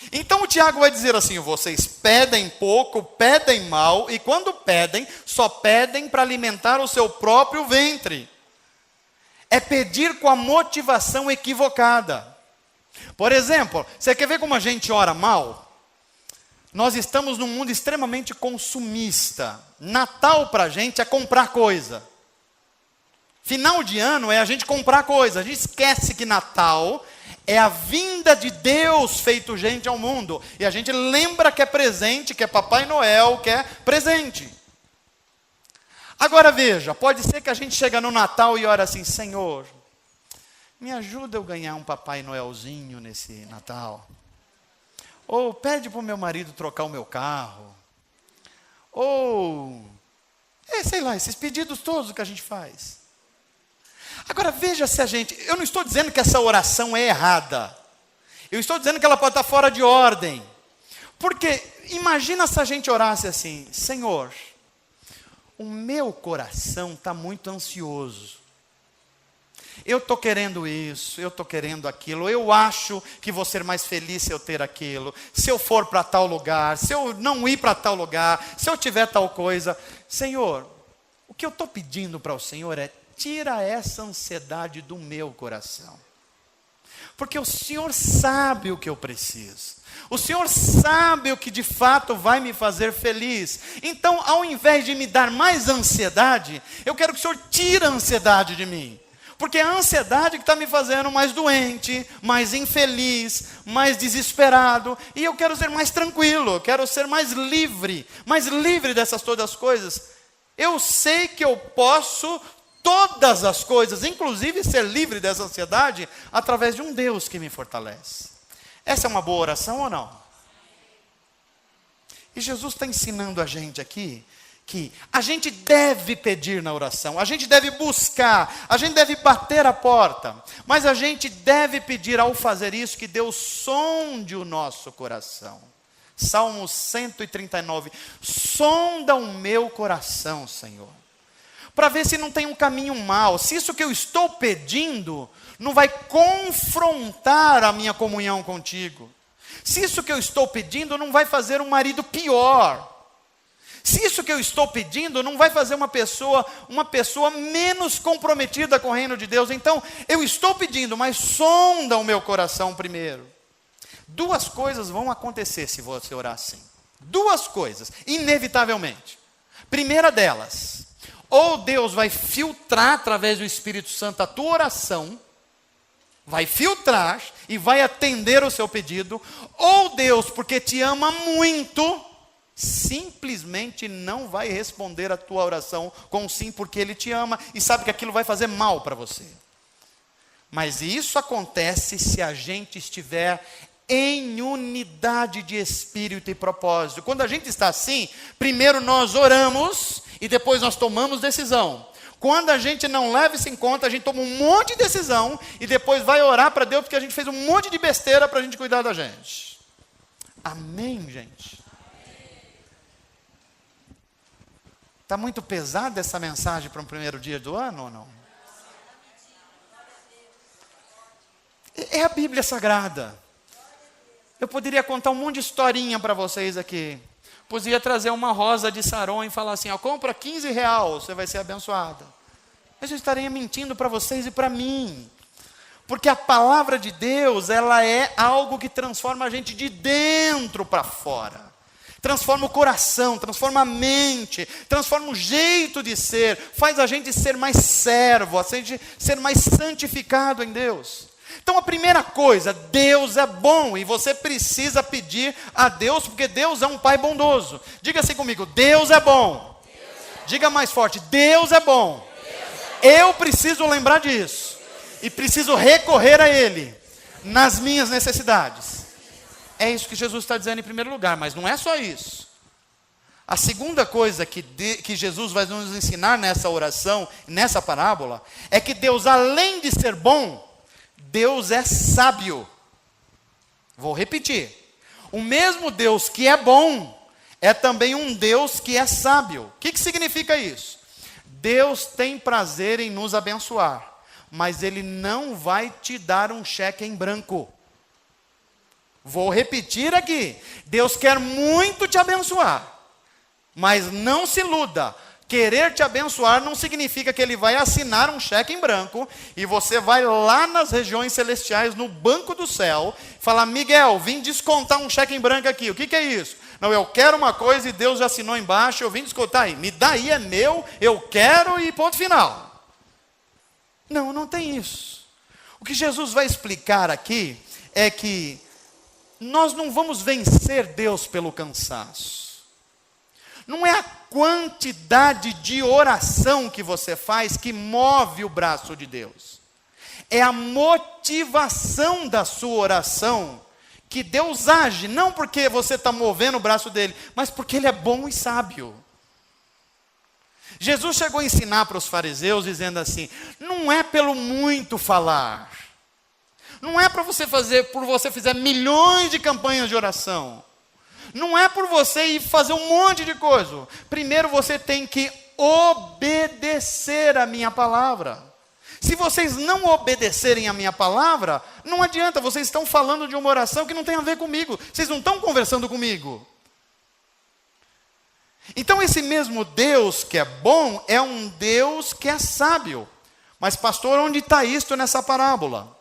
Então o Tiago vai dizer assim: vocês pedem pouco, pedem mal, e quando pedem, só pedem para alimentar o seu próprio ventre. É pedir com a motivação equivocada. Por exemplo, você quer ver como a gente ora mal? Nós estamos num mundo extremamente consumista. Natal para a gente é comprar coisa. Final de ano é a gente comprar coisa. A gente esquece que Natal é a vinda de Deus feito gente ao mundo. E a gente lembra que é presente, que é Papai Noel, que é presente. Agora veja, pode ser que a gente chega no Natal e ora assim: Senhor, me ajuda eu ganhar um Papai Noelzinho nesse Natal. Ou pede para o meu marido trocar o meu carro. Ou Sei lá, esses pedidos todos que a gente faz. Agora veja se eu não estou dizendo que essa oração é errada. Eu estou dizendo que ela pode estar fora de ordem. Porque imagina se a gente orasse assim: Senhor, o meu coração está muito ansioso. Eu estou querendo isso, eu estou querendo aquilo, eu acho que vou ser mais feliz se eu ter aquilo, se eu for para tal lugar, se eu não ir para tal lugar, se eu tiver tal coisa. Senhor, o que eu estou pedindo para o Senhor é: tira essa ansiedade do meu coração. Porque o Senhor sabe o que eu preciso. O Senhor sabe o que de fato vai me fazer feliz. Então, ao invés de me dar mais ansiedade, eu quero que o Senhor tire a ansiedade de mim. Porque é a ansiedade que está me fazendo mais doente, mais infeliz, mais desesperado. E eu quero ser mais tranquilo, eu quero ser mais livre dessas todas as coisas. Eu sei que eu posso todas as coisas, inclusive ser livre dessa ansiedade, através de um Deus que me fortalece. Essa é uma boa oração ou não? E Jesus está ensinando a gente aqui que a gente deve pedir na oração, a gente deve buscar, a gente deve bater a porta, mas a gente deve pedir ao fazer isso que Deus sonde o nosso coração. Salmo 139, sonda o meu coração, Senhor, para ver se não tem um caminho mau, se isso que eu estou pedindo não vai confrontar a minha comunhão contigo, se isso que eu estou pedindo não vai fazer um marido pior, se isso que eu estou pedindo não vai fazer uma pessoa menos comprometida com o reino de Deus. Então, eu estou pedindo, mas sonda o meu coração primeiro. Duas coisas vão acontecer se você orar assim. Duas coisas, inevitavelmente. Primeira delas, ou Deus vai filtrar através do Espírito Santo a tua oração, vai filtrar e vai atender o seu pedido, ou Deus, porque te ama muito, simplesmente não vai responder a tua oração com sim, porque Ele te ama e sabe que aquilo vai fazer mal para você. Mas isso acontece se a gente estiver em unidade de espírito e propósito. Quando a gente está assim, primeiro nós oramos e depois nós tomamos decisão. Quando a gente não leva isso em conta, a gente toma um monte de decisão e depois vai orar para Deus porque a gente fez um monte de besteira para a gente cuidar da gente. Amém, gente? Está muito pesada essa mensagem para um primeiro dia do ano ou não? É a Bíblia Sagrada. Eu poderia contar um monte de historinha para vocês aqui. Podia trazer uma rosa de Saron e falar assim: ó, compra R$15, você vai ser abençoada. Mas eu estaria mentindo para vocês e para mim. Porque a palavra de Deus, ela é algo que transforma a gente de dentro para fora. Transforma o coração, transforma a mente, transforma o jeito de ser, faz a gente ser mais servo, a gente ser mais santificado em Deus. Então a primeira coisa, Deus é bom e você precisa pedir a Deus, porque Deus é um Pai bondoso. Diga assim comigo: Deus é bom. Diga mais forte: Deus é bom. Eu preciso lembrar disso e preciso recorrer a Ele nas minhas necessidades. É isso que Jesus está dizendo em primeiro lugar, mas não é só isso. A segunda coisa que Jesus vai nos ensinar nessa oração, nessa parábola, é que Deus, além de ser bom, Deus é sábio. Vou repetir. O mesmo Deus que é bom, é também um Deus que é sábio. O que significa isso? Deus tem prazer em nos abençoar, mas Ele não vai te dar um cheque em branco. Vou repetir aqui. Deus quer muito te abençoar, mas não se iluda. Querer te abençoar não significa que Ele vai assinar um cheque em branco e você vai lá nas regiões celestiais, no banco do céu, falar: Miguel, vim descontar um cheque em branco aqui. O que é isso? Não, eu quero uma coisa e Deus já assinou embaixo, eu vim descontar aí. Me dá aí, é meu, eu quero e ponto final. Não, não tem isso. O que Jesus vai explicar aqui é que nós não vamos vencer Deus pelo cansaço. Não é a quantidade de oração que você faz que move o braço de Deus. É a motivação da sua oração que Deus age, não porque você está movendo o braço dele, mas porque Ele é bom e sábio. Jesus chegou a ensinar para os fariseus, dizendo assim: não é pelo muito falar, não é para você fazer, por você fizer milhões de campanhas de oração, não é por você ir fazer um monte de coisa. Primeiro você tem que obedecer a minha palavra. Se vocês não obedecerem a minha palavra, não adianta, vocês estão falando de uma oração que não tem a ver comigo, vocês não estão conversando comigo. Então esse mesmo Deus que é bom, é um Deus que é sábio. Mas pastor, onde está isto nessa parábola?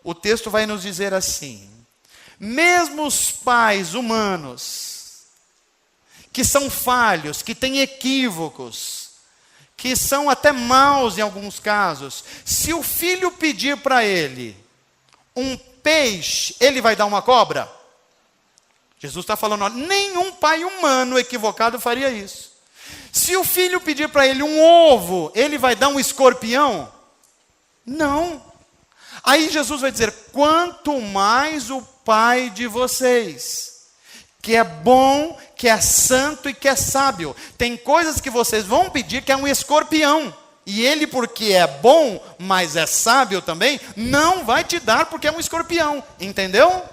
O texto vai nos dizer assim: mesmo os pais humanos, que são falhos, que têm equívocos, que são até maus em alguns casos, se o filho pedir para ele um peixe, ele vai dar uma cobra? Jesus está falando, ó, nenhum pai humano equivocado faria isso. Se o filho pedir para ele um ovo, ele vai dar um escorpião? Não. Aí Jesus vai dizer, quanto mais o Pai de vocês, que é bom, que é santo e que é sábio. Tem coisas que vocês vão pedir que é um escorpião. E ele, porque é bom, mas é sábio também, não vai te dar porque é um escorpião. Entendeu?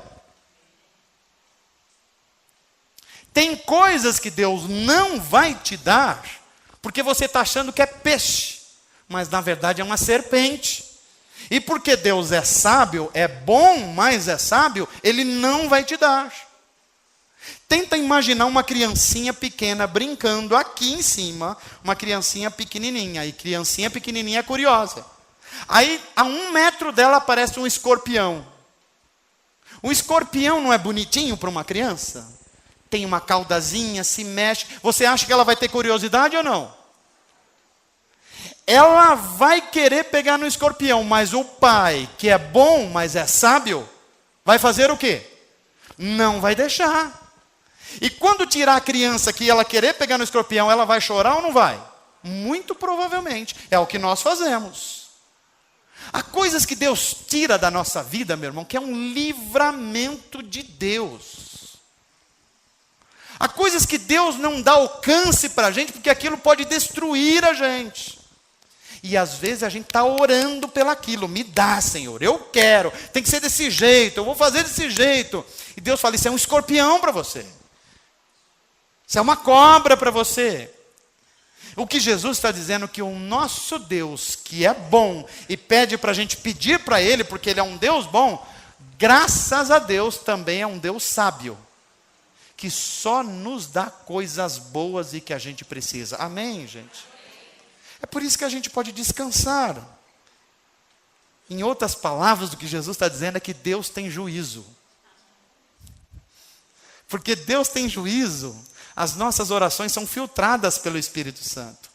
Tem coisas que Deus não vai te dar, porque você está achando que é peixe, mas na verdade é uma serpente. E porque Deus é sábio, é bom, mas é sábio, Ele não vai te dar. Tenta imaginar uma criancinha pequena brincando aqui em cima, uma criancinha pequenininha, e criancinha pequenininha é curiosa. Aí, a 1 metro dela aparece um escorpião. O escorpião não é bonitinho para uma criança? Tem uma caudazinha, se mexe. Você acha que ela vai ter curiosidade ou não? Ela vai querer pegar no escorpião, mas o pai, que é bom, mas é sábio, vai fazer o quê? Não vai deixar. E quando tirar a criança que ela querer pegar no escorpião, ela vai chorar ou não vai? Muito provavelmente. É o que nós fazemos. Há coisas que Deus tira da nossa vida, meu irmão, que é um livramento de Deus. Há coisas que Deus não dá alcance para a gente, porque aquilo pode destruir a gente. E às vezes a gente está orando pelaquilo. Me dá, Senhor, eu quero. Tem que ser desse jeito, eu vou fazer desse jeito. E Deus fala, isso é um escorpião para você. Isso é uma cobra para você. O que Jesus está dizendo é que o nosso Deus, que é bom, e pede para a gente pedir para Ele, porque Ele é um Deus bom, graças a Deus também é um Deus sábio, que só nos dá coisas boas e que a gente precisa. Amém, gente? É por isso que a gente pode descansar. Em outras palavras, o que Jesus está dizendo é que Deus tem juízo. Porque Deus tem juízo, as nossas orações são filtradas pelo Espírito Santo.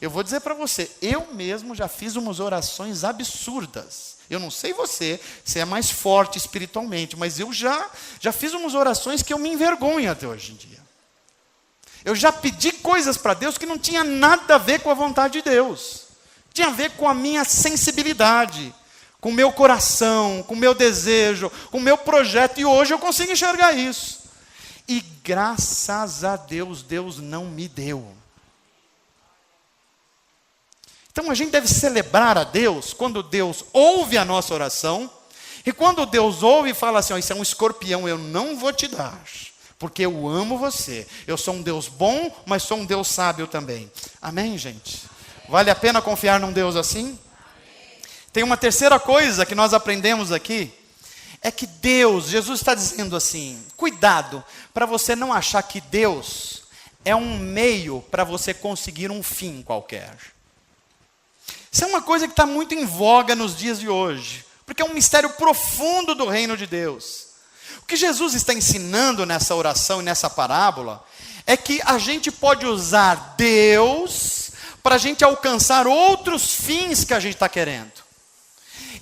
Eu vou dizer para você, eu mesmo já fiz umas orações absurdas. Eu não sei você é mais forte espiritualmente, mas eu já fiz umas orações que eu me envergonho até hoje em dia. Eu já pedi coisas para Deus que não tinha nada a ver com a vontade de Deus. Tinha a ver com a minha sensibilidade, com o meu coração, com o meu desejo, com o meu projeto. E hoje eu consigo enxergar isso. E graças a Deus, Deus não me deu. Então a gente deve celebrar a Deus quando Deus ouve a nossa oração. E quando Deus ouve e fala assim, isso é um escorpião, eu não vou te dar. Porque eu amo você. Eu sou um Deus bom, mas sou um Deus sábio também. Amém, gente? Vale a pena confiar num Deus assim? Tem uma terceira coisa que nós aprendemos aqui. É que Deus, Jesus está dizendo assim, cuidado, para você não achar que Deus é um meio para você conseguir um fim qualquer. Isso é uma coisa que está muito em voga nos dias de hoje. Porque é um mistério profundo do reino de Deus. O que Jesus está ensinando nessa oração e nessa parábola é que a gente pode usar Deus para a gente alcançar outros fins que a gente está querendo.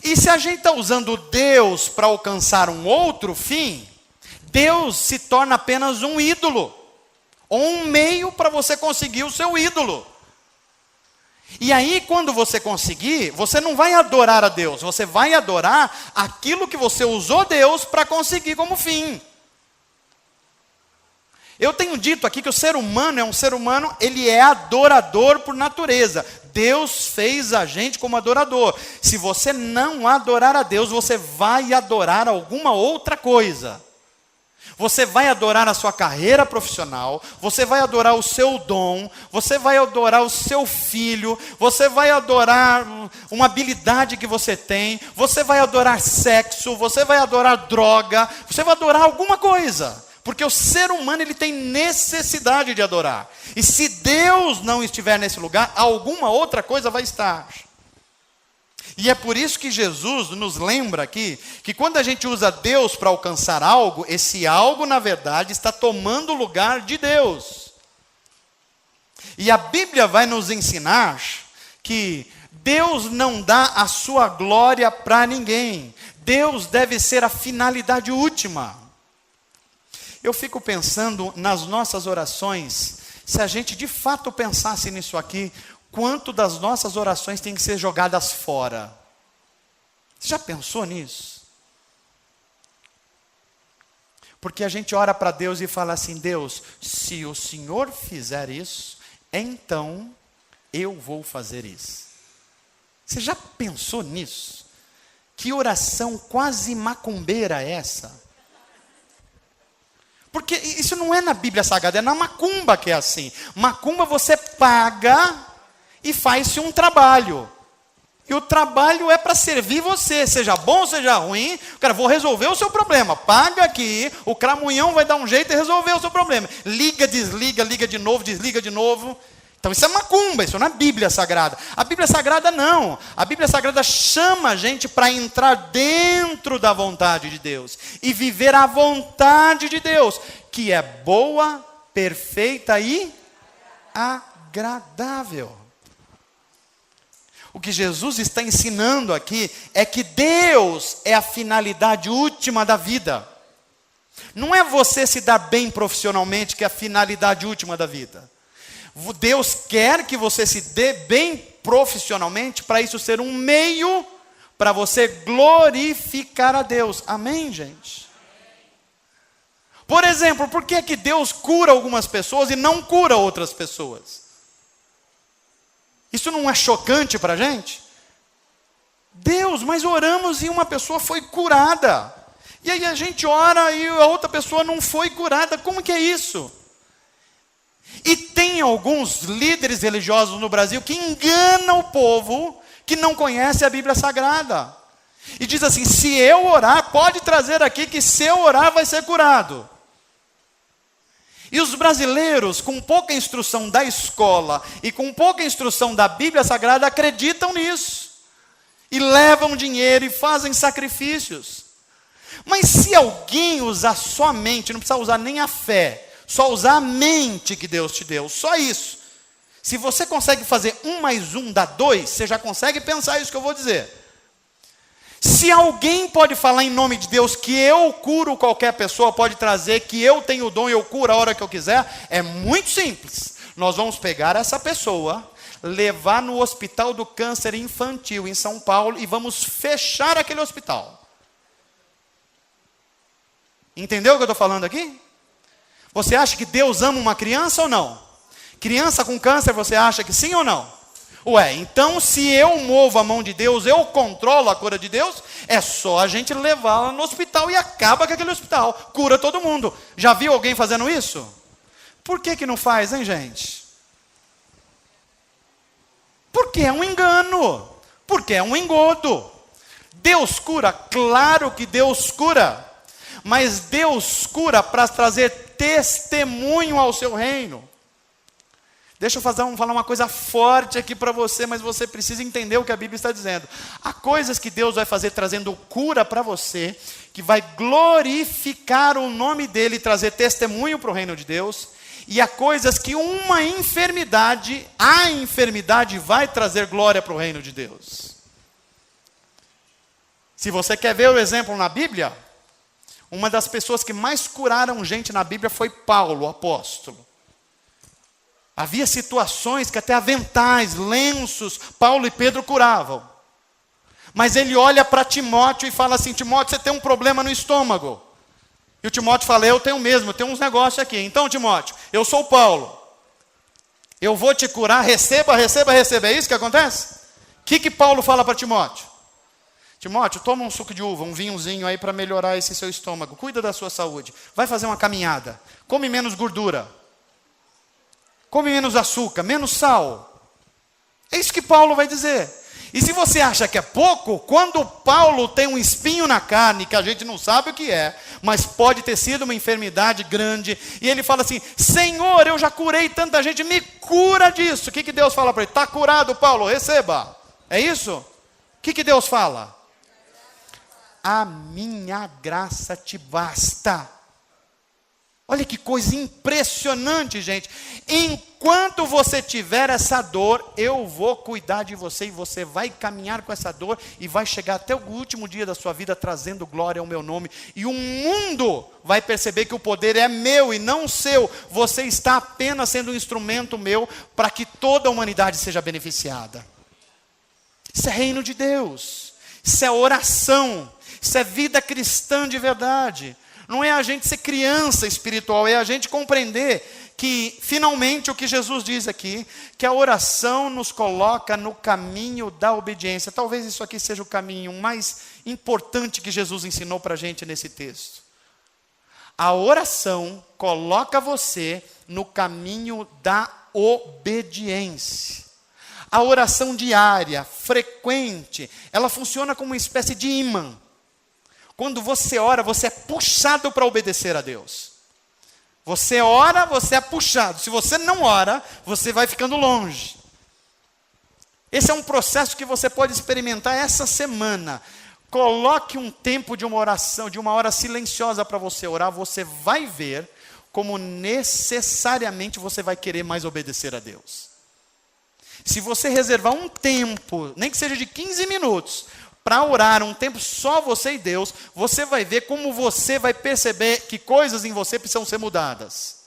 E se a gente está usando Deus para alcançar um outro fim, Deus se torna apenas um ídolo, ou um meio para você conseguir o seu ídolo. E aí, quando você conseguir, você não vai adorar a Deus, você vai adorar aquilo que você usou Deus para conseguir como fim. Eu tenho dito aqui que o ser humano é um ser humano, ele é adorador por natureza. Deus fez a gente como adorador. Se você não adorar a Deus, você vai adorar alguma outra coisa. Você vai adorar a sua carreira profissional, você vai adorar o seu dom, você vai adorar o seu filho, você vai adorar uma habilidade que você tem, você vai adorar sexo, você vai adorar droga, você vai adorar alguma coisa. Porque o ser humano, ele tem necessidade de adorar. E se Deus não estiver nesse lugar, alguma outra coisa vai estar. E é por isso que Jesus nos lembra aqui, que quando a gente usa Deus para alcançar algo, esse algo, na verdade, está tomando o lugar de Deus. E a Bíblia vai nos ensinar que Deus não dá a sua glória para ninguém. Deus deve ser a finalidade última. Eu fico pensando nas nossas orações, se a gente de fato pensasse nisso aqui, quanto das nossas orações tem que ser jogadas fora? Você já pensou nisso? Porque a gente ora para Deus e fala assim: Deus, se o Senhor fizer isso, então eu vou fazer isso. Você já pensou nisso? Que oração quase macumbeira é essa? Porque isso não é na Bíblia Sagrada, é na macumba que é assim. Macumba você paga e faz-se um trabalho. E o trabalho é para servir você, seja bom ou seja ruim. Cara, vou resolver o seu problema. Paga aqui, o cramunhão vai dar um jeito de resolver o seu problema. Liga, desliga, liga de novo, desliga de novo. Então isso é macumba, isso não é Bíblia Sagrada. A Bíblia Sagrada não. A Bíblia Sagrada chama a gente para entrar dentro da vontade de Deus. E viver a vontade de Deus, que é boa, perfeita e agradável. O que Jesus está ensinando aqui é que Deus é a finalidade última da vida. Não é você se dar bem profissionalmente que é a finalidade última da vida. Deus quer que você se dê bem profissionalmente para isso ser um meio para você glorificar a Deus. Amém, gente? Por exemplo, por que é que Deus cura algumas pessoas e não cura outras pessoas? Isso não é chocante para a gente? Deus, mas oramos e uma pessoa foi curada. E aí a gente ora e a outra pessoa não foi curada. Como que é isso? E tem alguns líderes religiosos no Brasil que enganam o povo que não conhece a Bíblia Sagrada. E diz assim: se eu orar, pode trazer aqui que se eu orar vai ser curado. E os brasileiros, com pouca instrução da escola e com pouca instrução da Bíblia Sagrada, acreditam nisso. E levam dinheiro e fazem sacrifícios. Mas se alguém usar só a mente, não precisa usar nem a fé, só usar a mente que Deus te deu, só isso. Se você consegue fazer 1 mais 1 dá 2, você já consegue pensar isso que eu vou dizer. Se alguém pode falar em nome de Deus que eu curo qualquer pessoa, pode trazer que eu tenho o dom e eu curo a hora que eu quiser, é muito simples. Nós vamos pegar essa pessoa, levar no Hospital do Câncer Infantil em São Paulo e vamos fechar aquele hospital. Entendeu o que eu estou falando aqui? Você acha que Deus ama uma criança ou não? Criança com câncer, você acha que sim ou não? Ué, então se eu movo a mão de Deus, eu controlo a cura de Deus, é só a gente levá-la no hospital e acaba com aquele hospital, cura todo mundo. Já viu alguém fazendo isso? Por que não faz, hein, gente? Porque é um engano, porque é um engodo. Deus cura? Claro que Deus cura, mas Deus cura para trazer testemunho ao seu reino. Deixa eu falar uma coisa forte aqui para você, mas você precisa entender o que a Bíblia está dizendo. Há coisas que Deus vai fazer trazendo cura para você, que vai glorificar o nome dele e trazer testemunho para o reino de Deus. E há coisas que a enfermidade vai trazer glória para o reino de Deus. Se você quer ver o exemplo na Bíblia, uma das pessoas que mais curaram gente na Bíblia foi Paulo, o apóstolo. Havia situações que até aventais, lenços, Paulo e Pedro curavam. Mas ele olha para Timóteo e fala assim: Timóteo, você tem um problema no estômago. E o Timóteo fala, eu tenho mesmo, eu tenho uns negócios aqui. Então, Timóteo, eu sou Paulo. Eu vou te curar, receba, receba, receba. É isso que acontece? O que Paulo fala para Timóteo? Timóteo, toma um suco de uva, um vinhozinho aí para melhorar esse seu estômago. Cuida da sua saúde. Vai fazer uma caminhada. Come menos gordura. Come menos açúcar, menos sal. É isso que Paulo vai dizer. E se você acha que é pouco, quando Paulo tem um espinho na carne, que a gente não sabe o que é, mas pode ter sido uma enfermidade grande, e ele fala assim, Senhor, eu já curei tanta gente, me cura disso. O que Deus fala para ele? Está curado, Paulo, receba. É isso? O que Deus fala? A minha graça te basta. Olha que coisa impressionante, gente. Enquanto você tiver essa dor, eu vou cuidar de você e você vai caminhar com essa dor e vai chegar até o último dia da sua vida trazendo glória ao meu nome. E o mundo vai perceber que o poder é meu e não seu. Você está apenas sendo um instrumento meu para que toda a humanidade seja beneficiada. Isso é reino de Deus. Isso é oração. Isso é vida cristã de verdade. Não é a gente ser criança espiritual, é a gente compreender que, finalmente, o que Jesus diz aqui, que a oração nos coloca no caminho da obediência. Talvez isso aqui seja o caminho mais importante que Jesus ensinou para a gente nesse texto. A oração coloca você no caminho da obediência. A oração diária, frequente, ela funciona como uma espécie de imã. Quando você ora, você é puxado para obedecer a Deus. Você ora, você é puxado. Se você não ora, você vai ficando longe. Esse é um processo que você pode experimentar essa semana. Coloque um tempo de uma oração, de uma hora silenciosa para você orar. Você vai ver como necessariamente você vai querer mais obedecer a Deus. Se você reservar um tempo, nem que seja de 15 minutos, para orar, um tempo só você e Deus, você vai ver como você vai perceber que coisas em você precisam ser mudadas.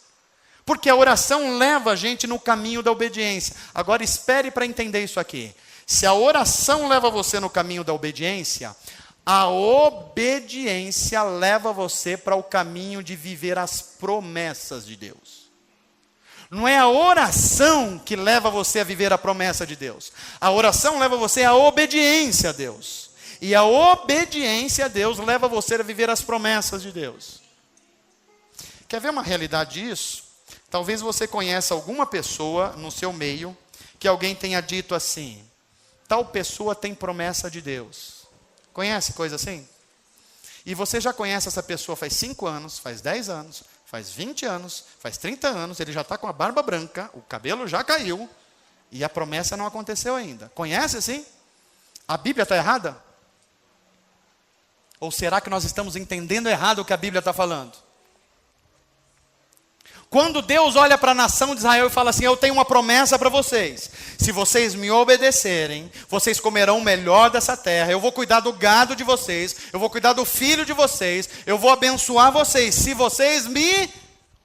Porque a oração leva a gente no caminho da obediência. Agora espere para entender isso aqui. Se a oração leva você no caminho da obediência, a obediência leva você para o caminho de viver as promessas de Deus. Não é a oração que leva você a viver a promessa de Deus. A oração leva você à obediência a Deus. E a obediência a Deus leva você a viver as promessas de Deus. Quer ver uma realidade disso? Talvez você conheça alguma pessoa no seu meio que alguém tenha dito assim, tal pessoa tem promessa de Deus. Conhece coisa assim? E você já conhece essa pessoa faz 5 anos, faz 10 anos, faz 20 anos, faz 30 anos, ele já está com a barba branca, o cabelo já caiu, e a promessa não aconteceu ainda. Conhece assim? A Bíblia está errada? Ou será que nós estamos entendendo errado o que a Bíblia está falando? Quando Deus olha para a nação de Israel e fala assim, eu tenho uma promessa para vocês. Se vocês me obedecerem, vocês comerão o melhor dessa terra. Eu vou cuidar do gado de vocês. Eu vou cuidar do filho de vocês. Eu vou abençoar vocês, se vocês me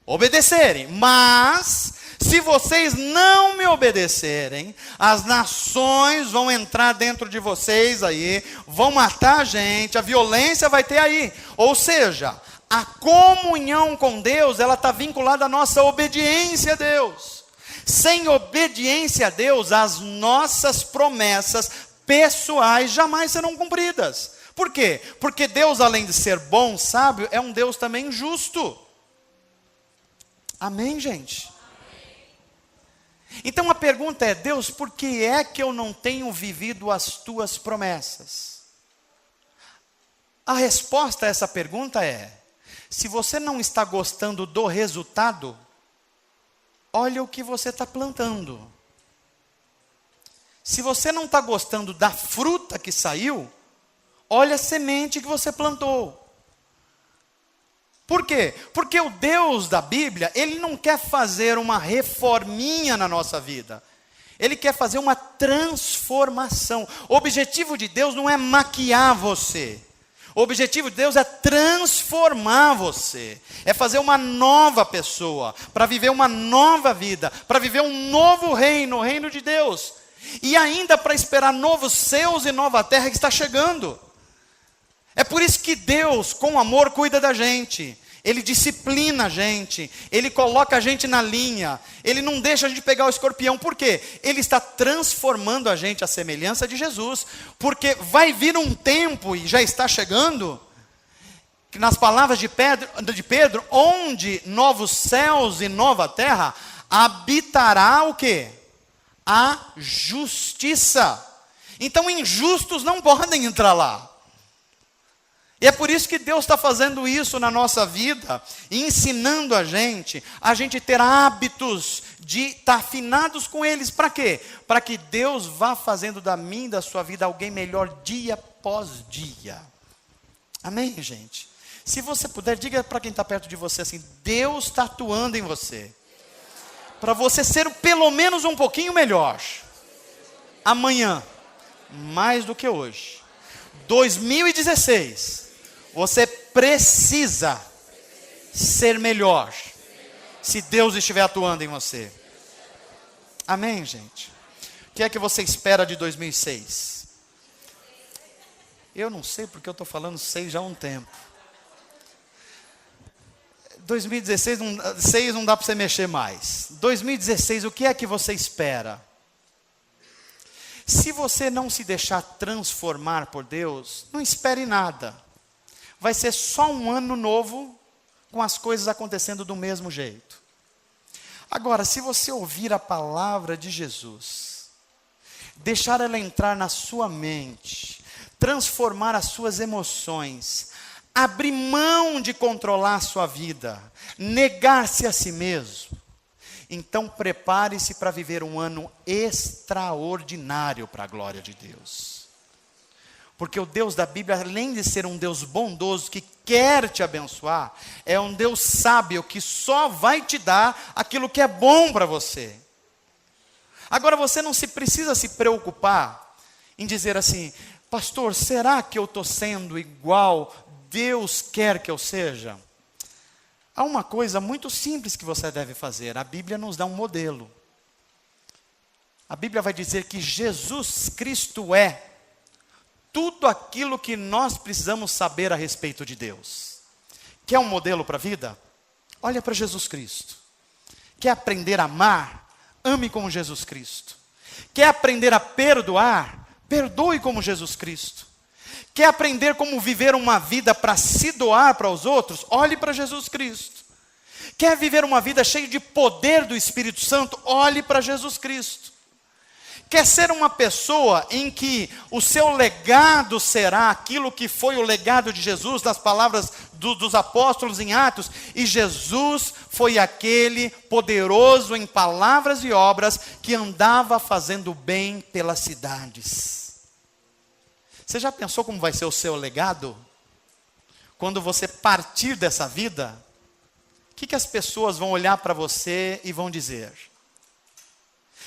obedecerem. Mas, se vocês não me obedecerem, as nações vão entrar dentro de vocês aí, vão matar a gente, a violência vai ter aí. Ou seja, a comunhão com Deus, ela está vinculada à nossa obediência a Deus. Sem obediência a Deus, as nossas promessas pessoais jamais serão cumpridas. Por quê? Porque Deus, além de ser bom, sábio, é um Deus também justo. Amém, gente? Então a pergunta é, Deus, por que é que eu não tenho vivido as tuas promessas? A resposta a essa pergunta é, se você não está gostando do resultado, olha o que você está plantando. Se você não está gostando da fruta que saiu, olha a semente que você plantou. Por quê? Porque o Deus da Bíblia, Ele não quer fazer uma reforminha na nossa vida. Ele quer fazer uma transformação. O objetivo de Deus não é maquiar você. O objetivo de Deus é transformar você. É fazer uma nova pessoa. Para viver uma nova vida. Para viver um novo reino, o reino de Deus. E ainda para esperar novos céus e nova terra que está chegando. É por isso que Deus, com amor, cuida da gente. Ele disciplina a gente, Ele coloca a gente na linha, Ele não deixa a gente pegar o escorpião. Por quê? Ele está transformando a gente à semelhança de Jesus, porque vai vir um tempo, e já está chegando, que nas palavras de Pedro, onde novos céus e nova terra, habitará o quê? A justiça. Então injustos não podem entrar lá. E é por isso que Deus está fazendo isso na nossa vida, ensinando a gente ter hábitos de estar afinados com eles. Para quê? Para que Deus vá fazendo da minha e da sua vida alguém melhor dia após dia. Amém, gente? Se você puder, diga para quem está perto de você assim: Deus está atuando em você, para você ser pelo menos um pouquinho melhor, amanhã, mais do que hoje. 2016, você precisa ser melhor, se Deus estiver atuando em você. Amém, gente? O que é que você espera de 2006? Eu não sei porque eu estou falando 6 já há um tempo. 2016, 6 não dá para você mexer mais. 2016, o que é que você espera? Se você não se deixar transformar por Deus, não espere nada. Vai ser só um ano novo, com as coisas acontecendo do mesmo jeito. Agora, se você ouvir a palavra de Jesus, deixar ela entrar na sua mente, transformar as suas emoções, abrir mão de controlar a sua vida, negar-se a si mesmo, então prepare-se para viver um ano extraordinário para a glória de Deus. Porque o Deus da Bíblia, além de ser um Deus bondoso que quer te abençoar, é um Deus sábio que só vai te dar aquilo que é bom para você. Agora você não precisa se preocupar em dizer assim: pastor, será que eu estou sendo igual Deus quer que eu seja? Há uma coisa muito simples que você deve fazer. A Bíblia nos dá um modelo. A Bíblia vai dizer que Jesus Cristo é tudo aquilo que nós precisamos saber a respeito de Deus. Quer um modelo para a vida? Olha para Jesus Cristo. Quer aprender a amar? Ame como Jesus Cristo. Quer aprender a perdoar? Perdoe como Jesus Cristo. Quer aprender como viver uma vida para se doar para os outros? Olhe para Jesus Cristo. Quer viver uma vida cheia de poder do Espírito Santo? Olhe para Jesus Cristo. Quer ser uma pessoa em que o seu legado será aquilo que foi o legado de Jesus, das palavras dos apóstolos em Atos? E Jesus foi aquele poderoso em palavras e obras que andava fazendo bem pelas cidades. Você já pensou como vai ser o seu legado? Quando você partir dessa vida, o que as pessoas vão olhar para você e vão dizer?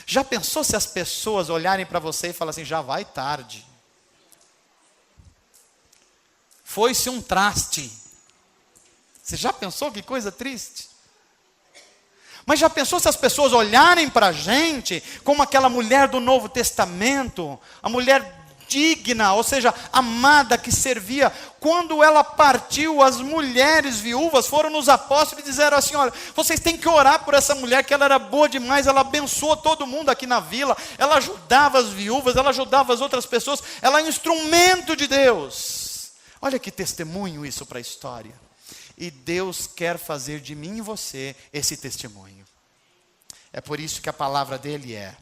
Já pensou se as pessoas olharem para você e falarem assim: já vai tarde, foi-se um traste? Você já pensou que coisa triste? Mas já pensou se as pessoas olharem para a gente como aquela mulher do Novo Testamento, a mulher digna, ou seja, amada, que servia? Quando ela partiu, as mulheres viúvas foram nos apóstolos e disseram assim: olha, vocês têm que orar por essa mulher, que ela era boa demais, ela abençoou todo mundo aqui na vila, ela ajudava as viúvas, ela ajudava as outras pessoas, ela é um instrumento de Deus. Olha que testemunho isso para a história. E Deus quer fazer de mim e você esse testemunho. É por isso que a palavra dele é: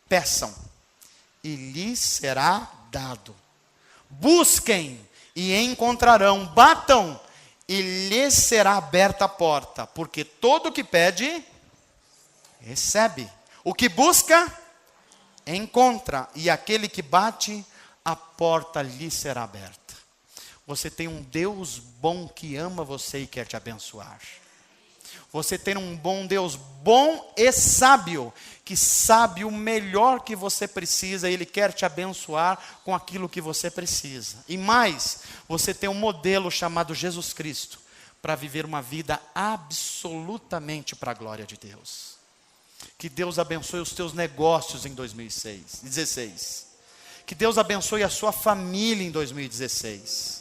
peçam e lhes será dado. Busquem e encontrarão. Batam e lhes será aberta a porta. Porque todo o que pede, recebe. O que busca, encontra. E aquele que bate, a porta lhe será aberta. Você tem um Deus bom que ama você e quer te abençoar. Você tem um bom Deus, bom e sábio, que sabe o melhor que você precisa, e Ele quer te abençoar com aquilo que você precisa. E mais, você tem um modelo chamado Jesus Cristo, para viver uma vida absolutamente para a glória de Deus. Que Deus abençoe os teus negócios em 2016. Que Deus abençoe a sua família em 2016.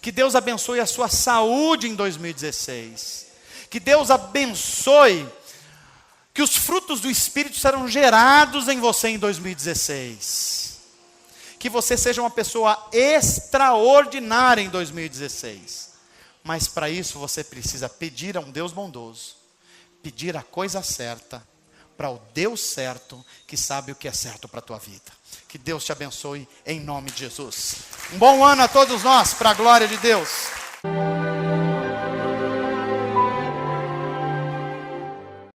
Que Deus abençoe a sua saúde em 2016. Que Deus abençoe que os frutos do Espírito serão gerados em você em 2016. Que você seja uma pessoa extraordinária em 2016. Mas para isso você precisa pedir a um Deus bondoso. Pedir a coisa certa para o Deus certo, que sabe o que é certo para a tua vida. Que Deus te abençoe em nome de Jesus. Um bom ano a todos nós, para a glória de Deus.